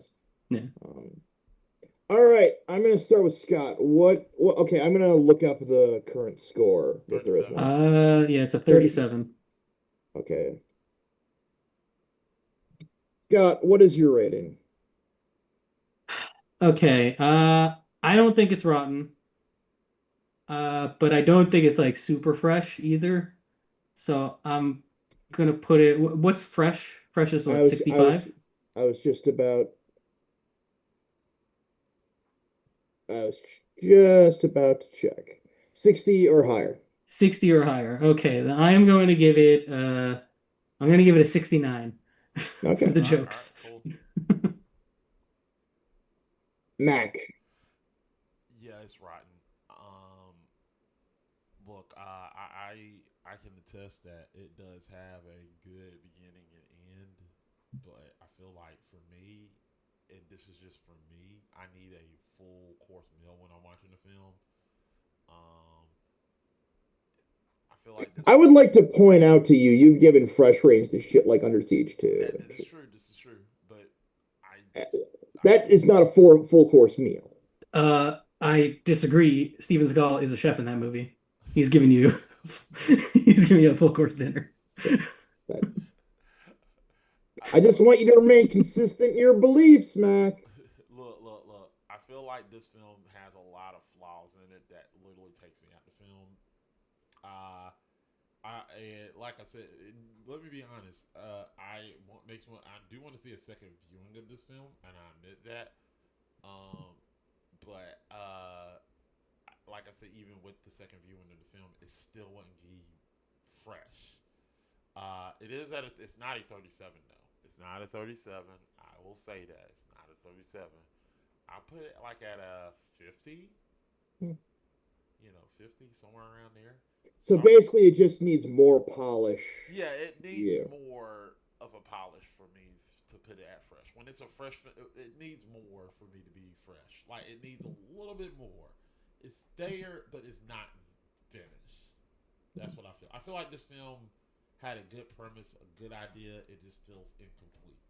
Yeah. All right, I'm gonna start with Scott. What? Okay, I'm gonna look up the current score if there is 37. one. Yeah, it's a 37. Okay, Scott, what is your rating? Okay, I don't think it's rotten. But I don't think it's like super fresh either. So I'm gonna put it. What's fresh? Fresh is I what, was I was 65? I was just about I was just about to check. 60 or higher. 60 or higher. Okay, then I am going to give it I'm gonna give it a 69 for Okay, the All right. All right. jokes. Cool. Mac. Yeah, it's rotten. Look, I can attest that it does have a good beginning and end, but I feel like for me, and this is just for me, I need a full course meal when I'm watching the film. Um, I feel like this. I would like to point out to you, you've given fresh reigns to shit like Under Siege too. That is true. This is true, but I That is not a full course meal. I disagree. Steven Seagal is a chef in that movie. He's giving you he's giving you a full course dinner. But I just want you to remain consistent in your beliefs, Mac. look. I feel like this film has a lot of flaws in it that literally takes me out the film. Uh, and like I said, let me be honest. I do want to see a second viewing of this film, and I admit that. But like I said, even with the second viewing of the film, it still wouldn't be fresh. It's not a 37 though. It's not a 37. I will say that it's not a 37. I put it like at a 50. Hmm. 50 somewhere around there. So basically, it just needs more polish. Yeah, it needs Yeah. more of a polish for me to put it at fresh. When it's a fresh, it needs more for me to be fresh. Like it needs a little bit more. It's there, but it's not finished. That's what I feel. I feel like this film had a good premise, a good idea. It just feels incomplete.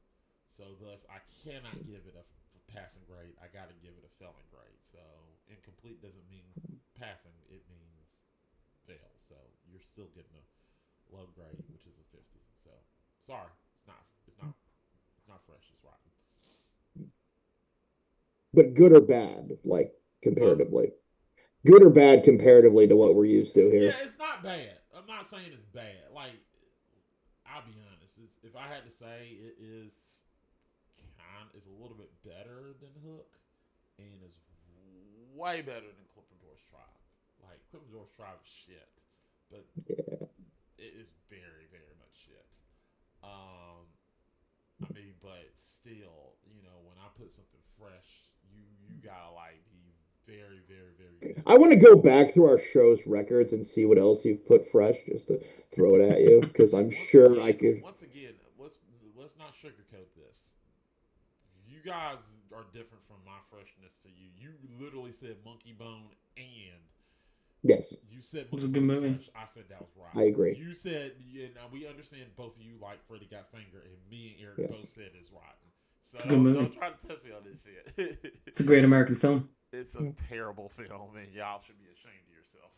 So thus, I cannot give it a passing grade. I got to give it a failing grade. So incomplete doesn't mean passing; it means fail. So you're still getting a low grade, which is a 50. So sorry, it's not fresh. It's rotten. But good or bad, like Huh? comparatively. Good or bad comparatively to what we're used to Yeah, here. it's not bad. I'm not saying it's bad. Like I'll be honest, if I had to say, it is a little bit better than Hook, and is way better than Clipperdor's Tribe. Like Clipperdor's Tribe is shit, but Yeah. it is very very much shit. Um, I mean, but still, when I put something fresh, you gotta like be very very very I want to dedicated. go back through our show's records and see what else you've put fresh just to throw it at you because I'm Once sure I again, could. once again, let's not sugarcoat this. You guys are different from my freshness to you. You literally said Monkey Bone, and Yes, you said It's a Monkey good Bone was movie. fresh. I said that was I rotten. agree. You said, yeah, now we understand both of you like Freddy Got Finger, and me and Eric Yes. both said it's rotten. So It's a good don't movie. try to test me on this shit. It's a great American film. It's a terrible film, and y'all should be ashamed of yourself.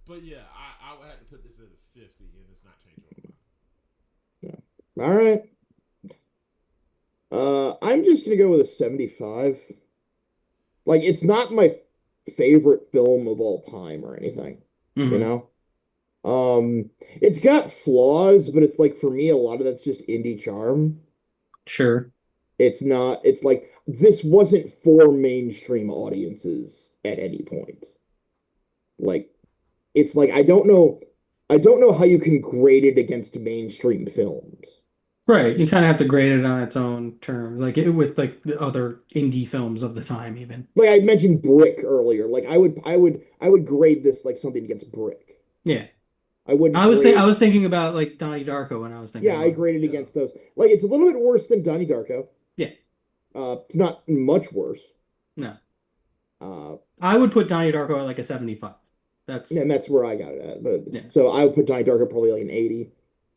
But yeah, I would have to put this at a 50, and it's not changing my mind. Yeah. All right. I'm just gonna go with a 75. Like it's not my favorite film of all time or anything, you Hmm. know? It's got flaws, but it's like for me, a lot of that's just indie charm. Sure. It's not, it's like this wasn't for mainstream audiences at any point. Like it's like I don't know how you can grade it against mainstream films. Right. You kind of have to grade it on its own terms, like with like the other indie films of the time, even. Like I mentioned Brick earlier. Like I would grade this like something against Brick. Yeah. I wouldn't I grade was thinking about like Donnie Darko when I was thinking Yeah, I about it. graded Yeah. against those. Like it's a little bit worse than Donnie Darko. Yeah. It's not much worse. No. Uh, I would put Donnie Darko at like a 75. That's and that's where I got it at. But yeah. so I would put Donnie Darko probably like an 80.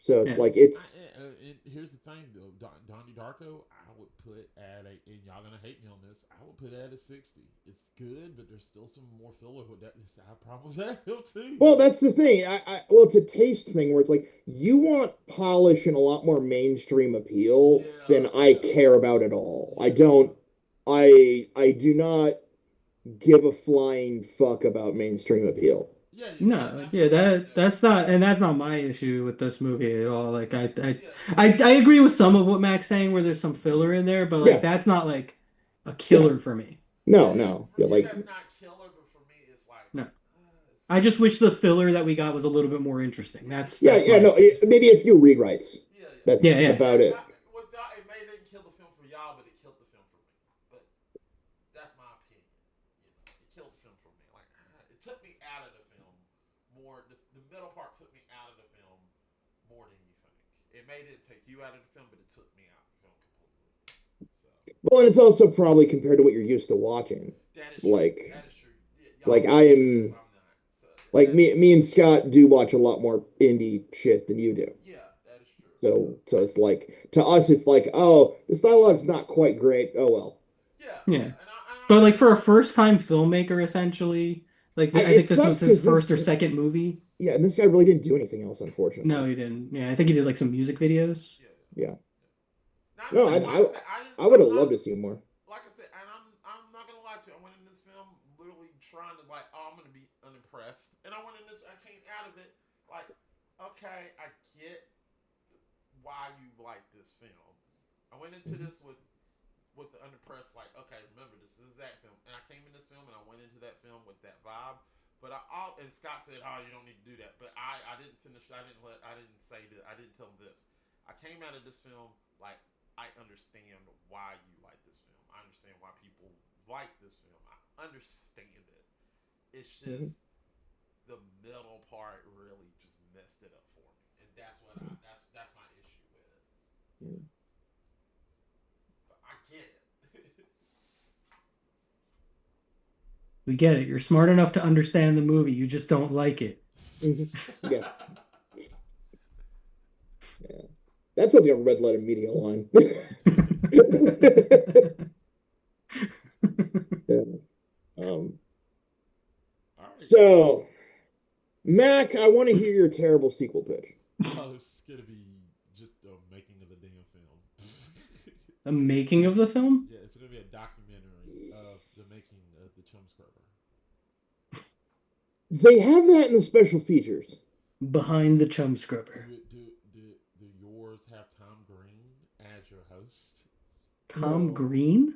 So it's Yeah. like it's And here's the thing, though. Donnie Darko, I would put at a, and y'all gonna hate me on this, I would put it at a 60. It's good, but there's still some more filler with that. I have problems with that film too. well, that's the thing. Well, it's a taste thing where it's like you want polish and a lot more mainstream appeal Yeah, than I yeah, care about at all. I yeah, don't. I do not give a flying fuck about mainstream appeal. yeah. No, That's yeah, the thing, though. that's not my issue with this movie at all. Like Yeah, I agree with some of what Mac's saying where there's some filler in there, but like Yeah, that's not like a yeah. killer for me. No, yeah. no. For Yeah, you, like that's not killer, but for me, it's like, No. it's I like, just wish the filler that we got was a little bit more interesting. yeah, That's yeah. my No, biggest thing. maybe a few rewrites. yeah, yeah. That's Yeah, yeah. about it. It may didn't kill the film for y'all, but it killed the film for me. But that's my opinion. It killed the film for me. Like it took me out of the film more. The middle part took me out of the film more than you think. It may didn't take you out of the film, but it took me out of the film completely. So Well, and it's also probably compared to what you're used to watching. that is true. Like, That is true. Yeah, like y'all are I used to this. am, I'm not. So like that is me true. and Scott do watch a lot more indie shit than you do. Yeah, that is true. So it's like to us, it's like, oh, this dialogue's not quite great. Oh well. Yeah, Yeah. and I But like for a understand. first time filmmaker essentially, like I It think this was sucks his because first or second movie. yeah, and this guy really didn't do anything else, No, unfortunately. he didn't. Yeah, I think he did like some music videos. Yeah, yeah. Yeah. Not No, saying, I like I I, said, I didn't. I would I'm have not loved to see more. like I said, and I'm not gonna lie to you. I went in this film literally trying to like, oh, I'm gonna be unimpressed, and I went in this. I came out of it like, okay, I get why you like this film. I went into this with the unimpressed, like, okay, remember this is that film, and I came in this film and I went into that film with that vibe. But and Scott said, "Oh, you don't need to do that." But I didn't finish. I didn't say that. I didn't tell him this. I came out of this film like I understand why you like this film. I understand why people like this film. I understand it. It's Mhm. just the middle part really just messed it up for me, and that's my issue with it. Mhm. But I get it. We get it. You're smart enough to understand the movie. You just don't like it. Mhm. Yeah. Yeah. That sounds like a red letter media line. Yeah. Um, All right. so, Mac, I want to hear your terrible sequel pitch. Oh, it's gonna be just a making of the damn film. A making of the film? Yeah, it's gonna be a documentary of the making of the Chum Scrubber. They have that in the special features. Behind the chum scrubber. Do yours have Tom Green as your host? Tom No. Green?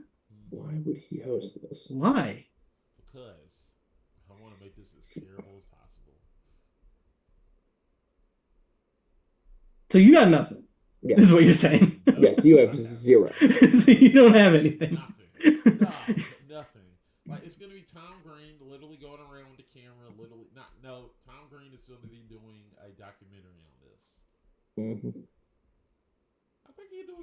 Why would he host this? Why? Because I want to make this as terrible as possible. So you got nothing. Yes. This is what you're saying. Yes, you have zero. So you don't have anything. Nothing. No, nothing. Like it's gonna be Tom Green literally going around with the camera, literally not no. Tom Green is gonna be doing a documentary on this. Mhm. I think he'd do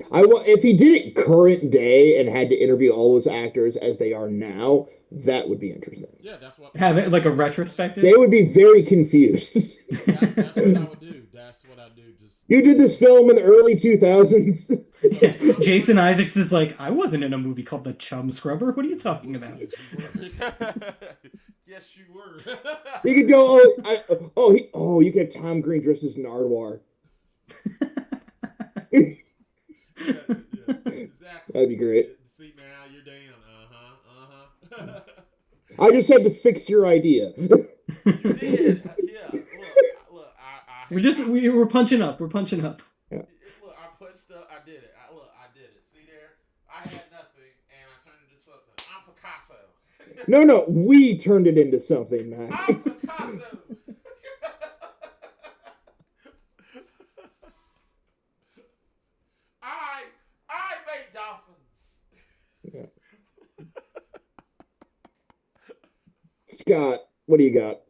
it. If he did it current day and had to interview all those actors as they are now, that would be interesting. Yeah, that's what. Have it like a retrospective? They would be very confused. That's what I would do. That's what I do. Just You did this film in the early 2000s. Yeah. Jason Isaacs is like, I wasn't in a movie called The Chum Scrubber. What are you talking about? Yes, you were. You could go, you could have Tom Green dressed as Nardwar. Yeah, exactly. That'd be great. See now you're down. I just had to fix your idea. You did. Yeah. Look. We're punching up. We're punching up. Yeah. Look, I punched up. I did it. I did it. See there? I had nothing, and I turned it into something. I'm Picasso. No, we turned it into something, man. I'm Picasso. I made dolphins. Yeah. Scott, what do you got?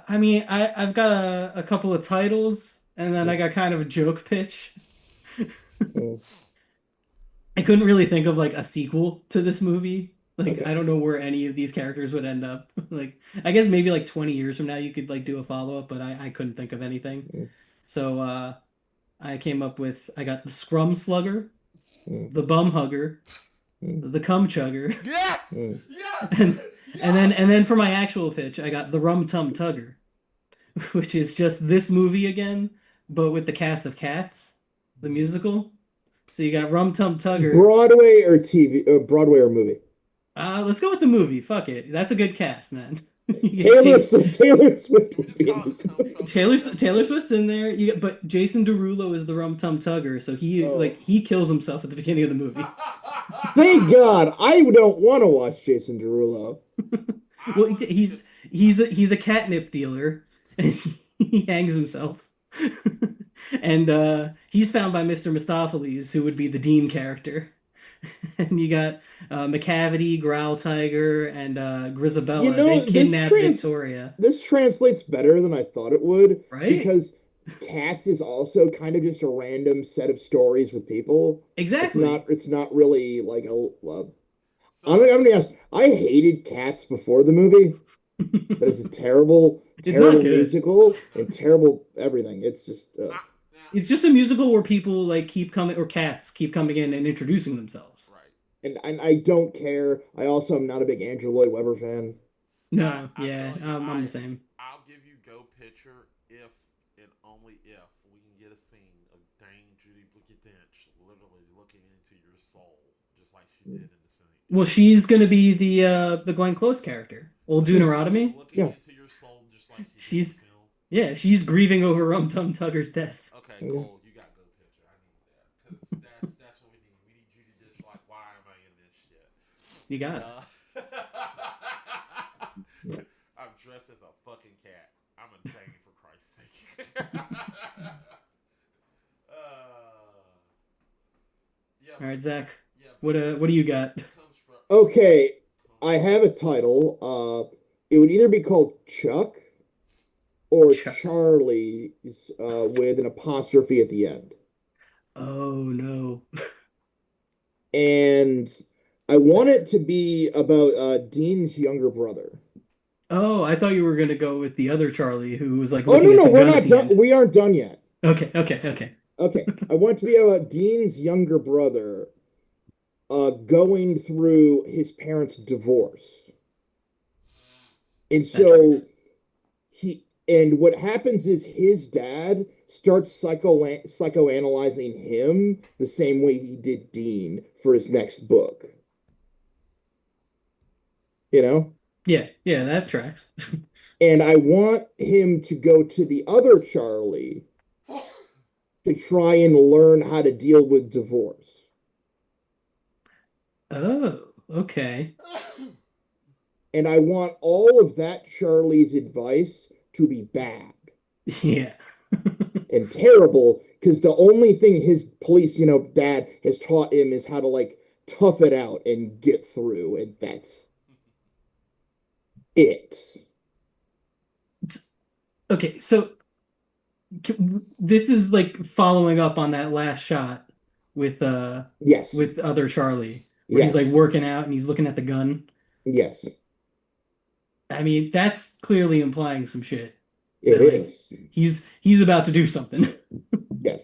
I mean, I've got a couple of titles, and then I got kind of a joke pitch. Mm. I couldn't really think of like a sequel to this movie. Like, Okay. I don't know where any of these characters would end up. Like, I guess maybe like 20 years from now you could like do a follow-up, but I couldn't think of anything. Mm. So I got the Scrum Slugger, Mm. the Bum Hugger, Mm. the Cum Chugger, Yes. Mm. Yes. and Yes. and then for my actual pitch, I got the Rum Tum Tugger, which is just this movie again, but with the cast of Cats, the musical. So you got Rum Tum Tugger. Broadway or TV? Broadway or movie? Let's go with the movie. Fuck it. That's a good cast, man. Taylor Swift would be Just in call this. it Taylor Swift's in there. But Jason Derulo is the Rum Tum Tugger, so he kills himself at the beginning of the movie. Thank God, I don't want to watch Jason Derulo. Well, he's a catnip dealer, and he hangs himself. And he's found by Mr. Mistopheles, who would be the Dean character. And you got McCavity, Growl Tiger, and Grisabella. You know, They this kidnap Victoria. This translates better than I thought it would, Right? because Cats is also kind of just a random set of stories with people. Exactly. It's not really like I'm gonna be honest. I hated Cats before the movie. That is a terrible It's not good. musical and terrible everything. It's just It's just a musical where people like keep coming, or cats keep coming in and introducing themselves. Right. and I don't care. I also am not a big Andrew Lloyd Webber fan. No, I'm yeah, telling you, I'm the same. I'll give you go picture if and only if we can get a scene of Dame Judy Blicky Dench literally looking into your soul, just like she did in the scene. Well, she's gonna be the Glenn Close character, old Deuteronomy. Looking Yeah. into your soul, just like She's- did in the film. Yeah, she's grieving over Rum Tum Tugger's death. Okay, cool. You got go picture. I need that because that's what we need. We need Judy Dench. Like, why am I in this shit? You got it. I'm dressed as a fucking cat. I'm a Dane for Christ's sake. Yeah. All right, Zach. Yeah. What do you got? Okay, I have a title. It would either be called Chuck or Chuck. Charlie, with an apostrophe at the end. Oh no. And I want it to be about Dean's younger brother. Oh, I thought you were gonna go with the other Charlie who was like Oh looking no, at the we're gun not at the done. end. We aren't done yet. Okay. Okay, I want to be Dean's younger brother, going through his parents' divorce, and That tracks. so and what happens is his dad starts psychoanalyzing him the same way he did Dean for his next book. You know, Yeah, yeah, that tracks. and I want him to go to the other Charlie to try and learn how to deal with divorce. Oh, okay. And I want all of that Charlie's advice to be bad Yeah. and terrible because the only thing his police, dad has taught him is how to like tough it out and get through, and that's it. Okay, so this is like following up on that last shot with Yes, with other Charlie, where he's yes, like working out and he's looking at the gun. yes, I mean, that's clearly implying some shit it that like is. he's about to do something. Yes.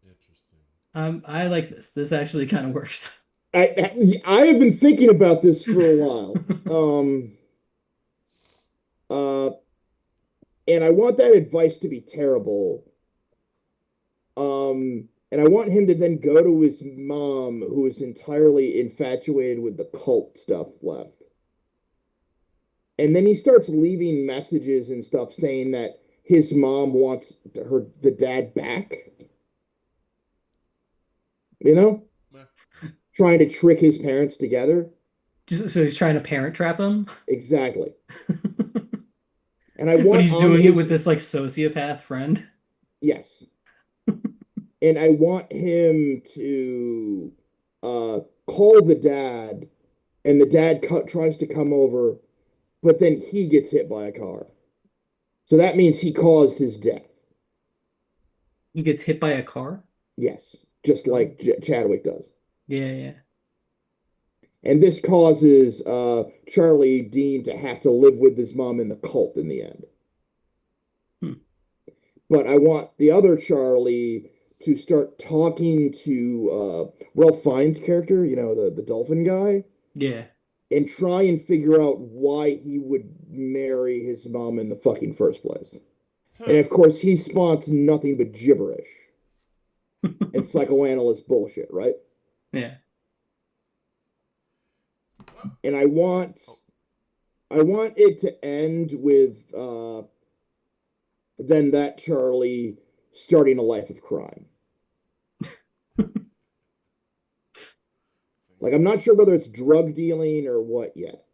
Interesting. I like this. This actually kind of works. I have been thinking about this for a while. Uh, and I want that advice to be terrible. And I want him to then go to his mom, who is entirely infatuated with the cult stuff left. And then he starts leaving messages and stuff saying that his mom wants the dad back, you know, Meh. trying to trick his parents together. Just so he's trying to parent trap them, Exactly. And I but want he's on doing it his with this like sociopath friend. yes. And I want him to call the dad, and the dad tries to come over, but then he gets hit by a car. So that means he caused his death. He gets hit by a car. Yes, just Oh, like Chadwick does. yeah, yeah. And this causes Charlie Dean to have to live with his mom in the cult in the end. Hmm. But I want the other Charlie to start talking to Ralph Fiennes' character, the dolphin guy, Yeah. and try and figure out why he would marry his mom in the fucking first place. And of course, he spawns nothing but gibberish and psychoanalyst bullshit, right? Yeah. And Oh, I want it to end with then that Charlie starting a life of crime. seems Like I'm not sure whether it's drug dealing or what yet,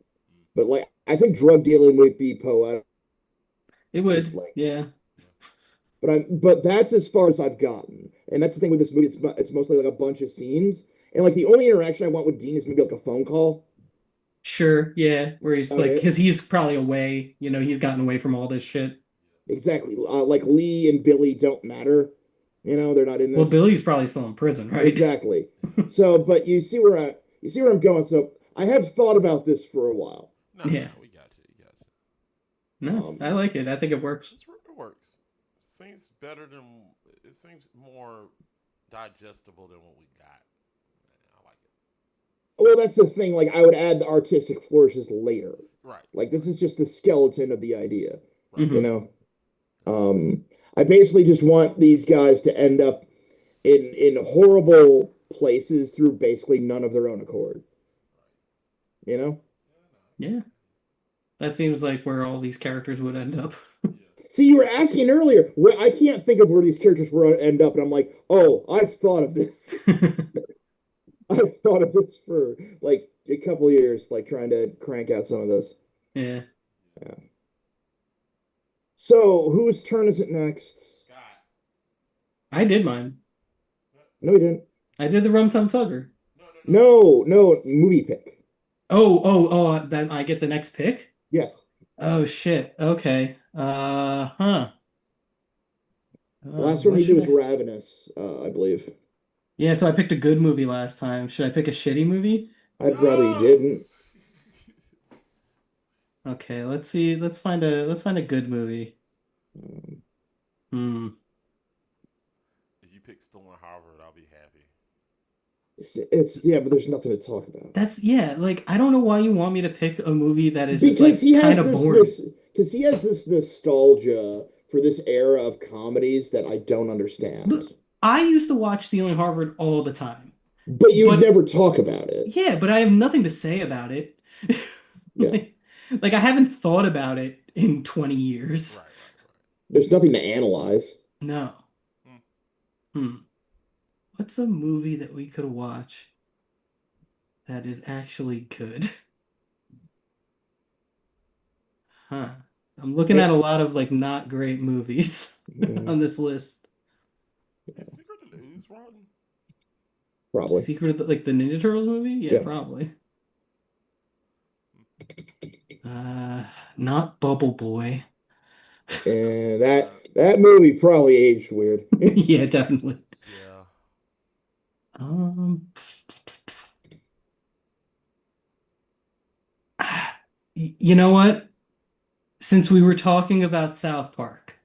but like I think drug dealing would be poetic. It would. Like, Yeah. yeah. but that's as far as I've gotten, and that's the thing with this movie. It's mostly like a bunch of scenes, and like the only interaction I want with Dean is maybe like a phone call. Sure. Yeah. Where he's About like, it. because he's probably away. He's gotten away from all this shit. Exactly. Like Lee and Billy don't matter. They're not in Well, this. Billy's probably still in prison, right? Exactly. So, but you see where I'm going. So I have thought about this for a while. No, no, Yeah. we got you. You got No, I Um, like it. I think it works. you. It works. Seems better than. It seems more digestible than what we got. I like it. well, that's the thing. Like I would add the artistic flourishes later. Right. Like this Right. is just the skeleton of the idea. Right. You Hmm. know. I basically just want these guys to end up in horrible places through basically none of their own accord. You know. Yeah. That seems like where all these characters would end up. Yeah. See, you were asking earlier where I can't think of where these characters will end up, and I'm like, oh, I've thought of this. I've thought of this for like a couple of years, like trying to crank out some of this. Yeah. Yeah. So, whose turn is it next? Scott. I did mine. No, he didn't. I did the Rum Tum Tugger. No, no, no. No, no, movie pick. Oh, that I get the next pick? Yes. Oh shit. Okay. Huh. The last one What he did should was I? Ravenous, I believe. Yeah, so I picked a good movie last time. Should I pick a shitty movie? I'd rather he No. didn't. Okay, let's see. Let's find a good movie. Um, Hmm. still in Harvard, I'll be happy. It's yeah, but there's nothing to talk about. That's yeah, like I don't know why you want me to pick a movie that is just Because like he kind has of boring. because he has this nostalgia for this era of comedies that I don't understand. Look, I used to watch Stealing Harvard all the time. But you'd But never talk about it. yeah, but I have nothing to say about it. Yeah. Like I haven't thought about it in 20 years. Right, right, right. There's nothing to analyze. No. Hmm. Hmm. What's a movie that we could watch that is actually good? Huh. I'm looking at It, a lot of like not great movies mm, on this list. Is Secret of the Ooze rotten? probably. Secret of like the Ninja Turtles movie? Yeah, Yeah. probably. Uh, Not Bubble Boy. And Uh, that movie probably aged weird. Yeah, definitely. yeah. Um, you know what? Since we were talking about South Park,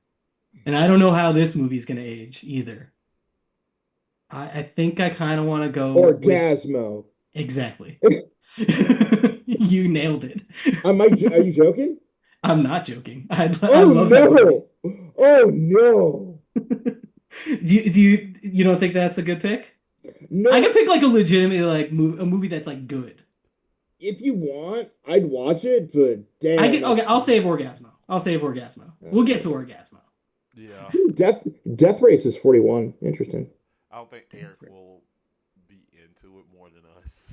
and I don't know how this movie's gonna age either. I think I kind of want to go with Orgasmo. exactly. You nailed it. Are you joking? I'm not joking. I Oh love that movie. no! Oh no! Do you don't think that's a good pick? I No, could pick like a legitimate like a movie that's like good. if you want, I'd watch it, but I damn, get okay. that's I'll save Orgasmo. I'll save Orgasmo. We'll get to Orgasmo. Yeah. Death Death Race is 41. Interesting. I don't think Eric will be into it more than us.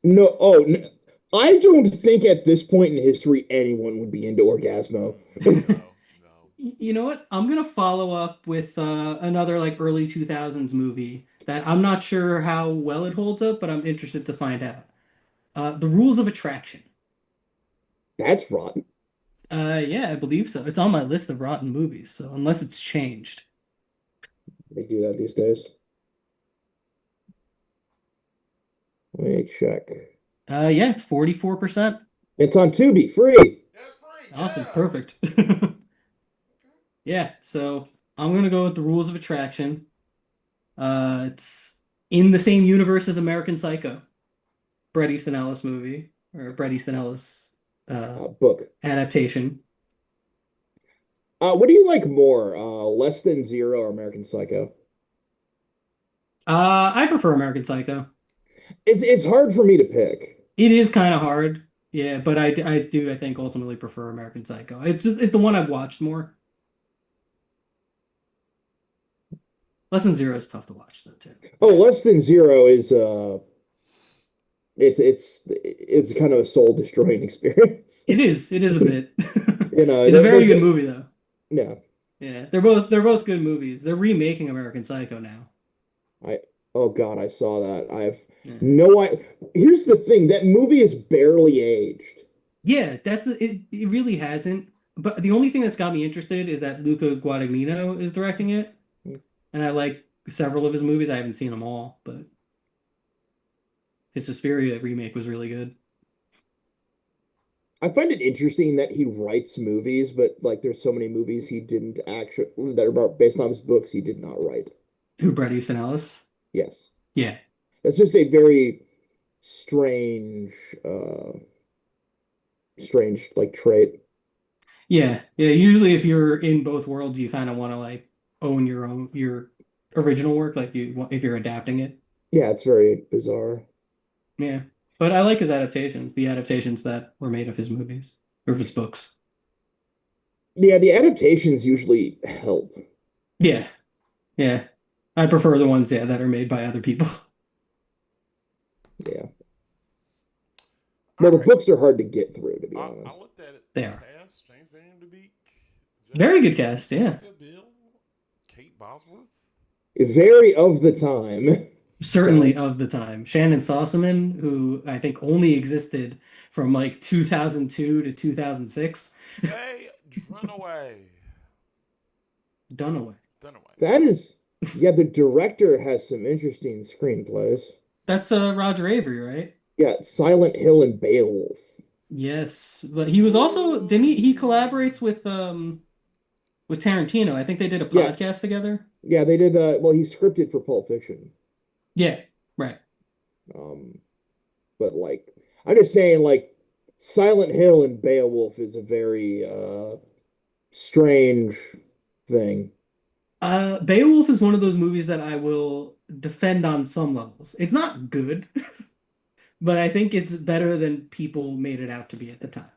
No, oh, n I don't think at this point in history anyone would be into Orgasmo. No, no. You know what? I'm gonna follow up with another like early 2000s movie that I'm not sure how well it holds up, but I'm interested to find out. The Rules of Attraction. That's rotten. Yeah, I believe so. It's on my list of rotten movies, so unless it's changed. They do that these days. Let me check. Yeah, it's 44%. It's on Tubi, free. That's free. Awesome, Yeah. perfect. Yeah, so I'm gonna go with The Rules of Attraction. It's in the same universe as American Psycho, Bret Easton Ellis movie, or Bret Easton Ellis Book. adaptation. What do you like more, Less Than Zero or American Psycho? I prefer American Psycho. It's hard for me to pick. It is kind of hard, yeah, but I think ultimately prefer American Psycho. It's the one I've watched more. Less Than Zero is tough to watch though too. Oh, Less Than Zero is it's kind of a soul destroying experience. It is a bit. You know, It's a very there's good movie though. yeah. Yeah, they're both good movies. They're remaking American Psycho now. I oh God, I saw that. I have Yeah. no I Here's the thing, that movie is barely aged. Yeah, it really hasn't. But the only thing that's got me interested is that Luca Guadagnino is directing it, and I like several of his movies. I haven't seen them all, but his Suspiria remake was really good. I find it interesting that he writes movies, but like there's so many movies he didn't actually that are based on his books he did not write. Who, Bret Easton Ellis? Yes. Yeah. That's just a very strange uh strange like trait. Yeah. Yeah. Usually if you're in both worlds, you kind of want to like own your original work, like if you're adapting it. Yeah, it's very bizarre. Yeah. But I like his adaptations, the adaptations that were made of his movies or of his books. Yeah, the adaptations usually help. Yeah. Yeah. I prefer the ones, yeah, that are made by other people. Yeah. All Well, the right. books are hard to get through, to be I honest. looked at it. They are. Cast James Van Der Beek, Very good cast, yeah. Jessica Biel, Kate Bosworth. Very of the time. Certainly of the time. Shannon Sossamon, who I think only existed from like 2002 to 2006. Faye Dunaway. Dunaway. Dunaway. That is, yeah, the director has some interesting screenplays. That's Roger Avery, right? Yeah, Silent Hill and Beowulf. Yes, but he was also didn't he collaborates with with Tarantino. I think they did a Yeah, podcast together. yeah, they did. Well, he scripted for Pulp Fiction. Yeah, right. Um, but like, I'm just saying, like, Silent Hill and Beowulf is a very strange thing. Beowulf is one of those movies that I will defend on some levels. It's not good, but I think it's better than people made it out to be at the time.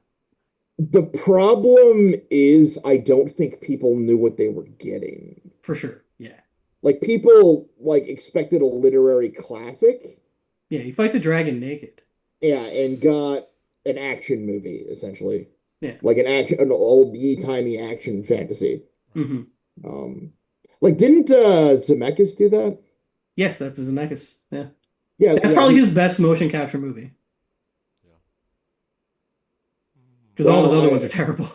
The problem is, I don't think people knew what they were getting. For sure. Yeah. Like people like expected a literary classic, Yeah, he fights a dragon naked. yeah, and got an action movie essentially, Yeah. like an old timey action fantasy. Hmm. Um, like didn't Zemeckis do that? Yes, that's Zemeckis. Yeah. Yeah, That's yeah. probably his best motion capture movie Yeah. because all his Well, other ones are terrible.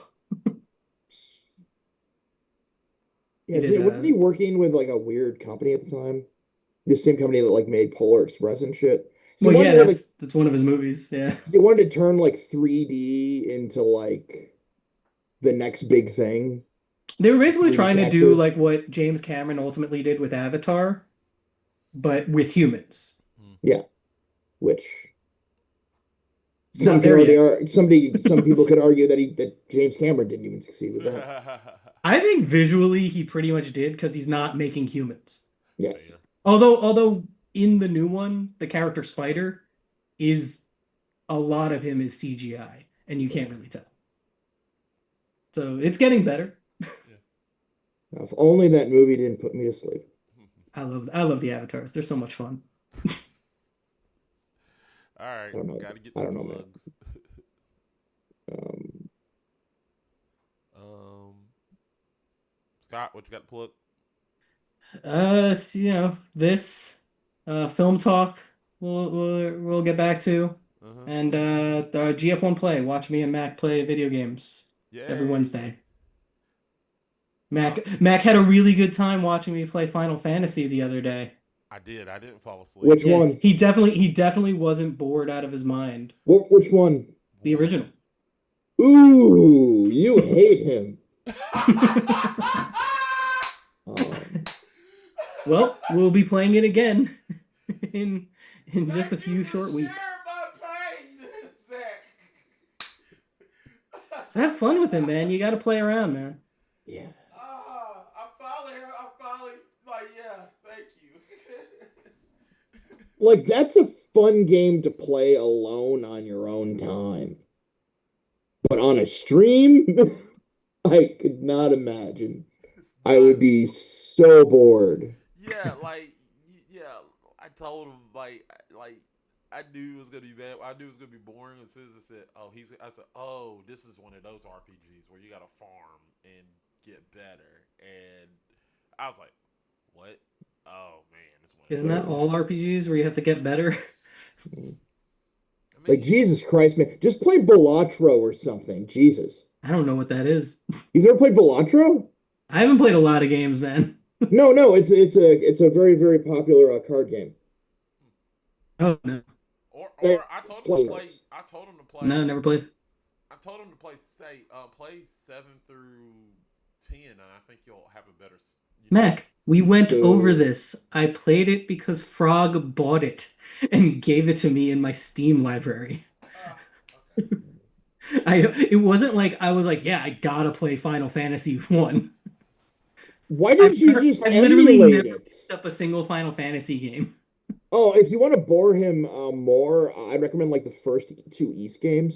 He yeah. did Wasn't he working with like a weird company at the time? The same company that like made Polar Express and shit. So well, he wanted yeah, to like that's one of his movies. Yeah. he wanted to turn like 3D into like the next big thing. They were basically 3D trying to do capture. like what James Cameron ultimately did with Avatar, but with humans. Mm. Yeah, which Not there yet. some people could argue that James Cameron didn't even succeed with that. I think visually he pretty much did because he's not making humans. Yes. Fair. Although in the new one, the character Spider is a lot of him is CGI, and you can't really tell. So it's getting better. Now, if only that movie didn't put me to sleep. I love the avatars. They're so much fun. All right, I don't know. gotta get I the don't know, man. plugs. Um, Um, Scott, what you got to plug? This film talk we'll get back to, Uh-huh. and the GF1 play. Watch me and Mac play video games every Yay. Wednesday. Mac had a really good time watching me play Final Fantasy the other day. I did. I didn't fall asleep. which Yeah, one? he definitely wasn't bored out of his mind. Which one? The original. Ooh, you hate him. Um, Well, we'll be playing it again in just a Thank few you for short weeks. sharing my pain, Zach. So have fun with him, man. You got to play around, man. yeah. I finally, like, yeah, thank you. Like that's a fun game to play alone on your own time. But on a stream, I could not imagine. I would be so bored. Yeah, yeah. I told him like I knew it was gonna be bad. I knew it was gonna be boring as soon as I said, "Oh, he's." I said, "Oh, this is one of those RPGs where you gotta farm and get better." And I was like, "What? Oh man, it's one of Isn't those." that all RPGs where you have to get better? I Like mean, Jesus Christ, man. Just play Balatro or something. Jesus. I don't know what that is. You've never played Balatro? I haven't played a lot of games, man. No, no, it's a very, very popular card game. Oh no, or I told him to play. I told him to play. no, never played. I told him to play. Play 7 through 10, and I think you'll have a better. Mac, we went So- over this. I played it because Frog bought it and gave it to me in my Steam library. Okay. It wasn't like I was like, yeah, I gotta play Final Fantasy 1. Why did you just I've literally emulate never it? picked up a single Final Fantasy game. Oh, if you want to bore him more, I'd recommend like the first two East games.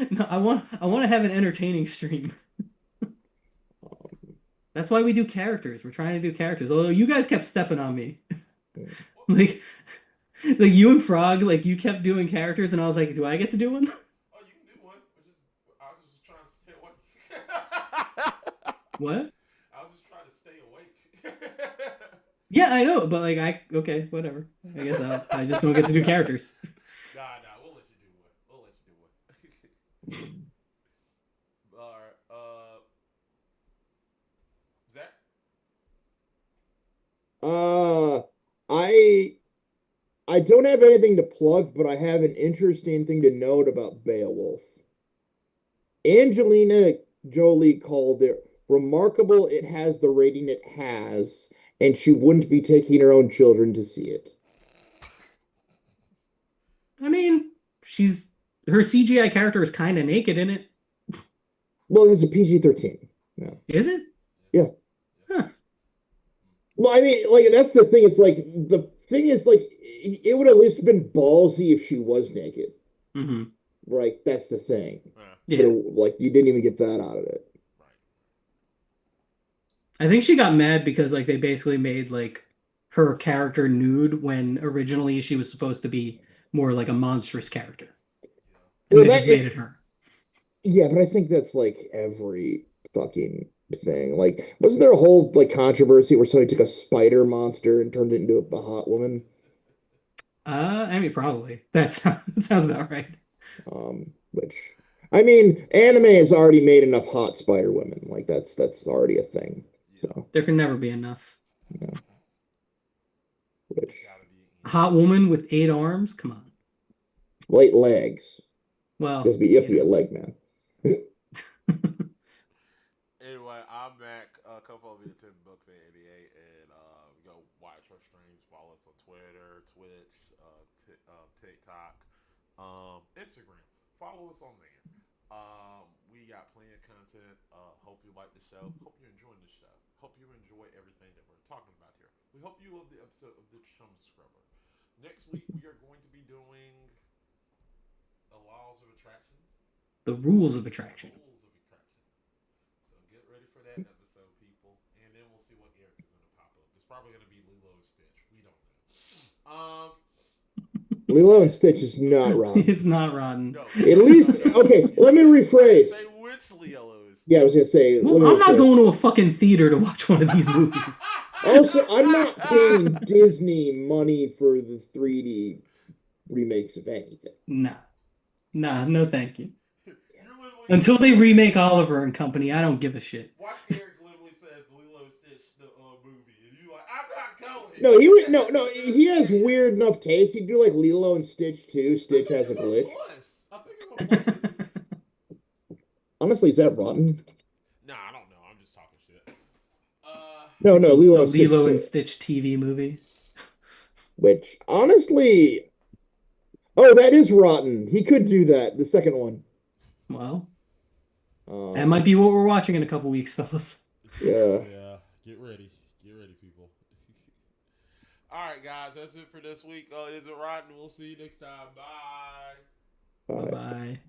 No, I want to have an entertaining stream. That's why we do characters. We're trying to do characters. Although you guys kept stepping on me. like like you and Frog, like you kept doing characters and I was like, do I get to do one? Oh, you can do one. I was just trying to stay awake. What? I was just trying to stay awake. Yeah, I know, but like okay, whatever. I guess I just don't get to do characters. Nah, we'll let you do one. All right. Zach. I don't have anything to plug, but I have an interesting thing to note about Beowulf. Angelina Jolie called it remarkable it has the rating it has, and she wouldn't be taking her own children to see it. I mean, her CGI character is kind of naked in it. Well, it's a PG-13. Yeah. Is it? Yeah. Huh. Well, I mean, like that's the thing. It's like the thing is like it would at least been ballsy if she was naked. Mm-hmm. Right, that's the thing. Yeah. But like you didn't even get that out of it. I think she got mad because like they basically made like her character nude when originally she was supposed to be more like a monstrous character. And Well, they just made it her. Yeah, but I think that's like every fucking thing. Like, wasn't there a whole like controversy where somebody took a spider monster and turned it into a hot woman? I mean, probably. That sounds about right. Which I mean, anime has already made enough hot spider women. Like that's already a thing. So, There can never be enough. yeah. Which Hot woman with 8 arms? Come on. light legs. Well, You have to be a leg man. Anyway, I'm Mac. Come follow me at Tim Bookfan 88 and go watch our streams. Follow us on Twitter, Twitch, TikTok, Instagram. Follow us on there. We got plenty of content. Hope you like the show. Hope you're enjoying the show. Hope you enjoy everything that we're talking about here. We hope you love the episode of the Chum Scrubber. Next week we are going to be doing the laws of attraction. The rules of attraction. So get ready for that episode, people, and then we'll see what Eric is going to pop up. It's probably going to be Lilo and Stitch. We don't know. Lilo and Stitch is not rotten. It's not rotten. No, At least, okay, let me rephrase. Say which Lilo is. Yeah, I was gonna say. Well, I'm not going to a fucking theater to watch one of these movies. Also, I'm not paying Disney money for the 3D remakes of anything. Nah, no thank you. Until they remake Oliver and Company, I don't give a shit. Watch Eric literally says Lilo and Stitch the movie, and you like, I'm not going. No, he has weird enough taste. He'd do like Lilo and Stitch 2. Stitch has a glitch. I think it's a plus. Honestly, is that rotten? Nah, I don't know. I'm just talking shit. No, Lilo The and Stitch Lilo and Stitch TV movie. Which, honestly... Oh, that is rotten. He could do that, the second one. Well, that might be what we're watching in a couple weeks, fellas. Yeah. Yeah. Get ready, people. All right, guys, that's it for this week. Is it rotten? We'll see you next time. Bye. Bye. Bye-bye.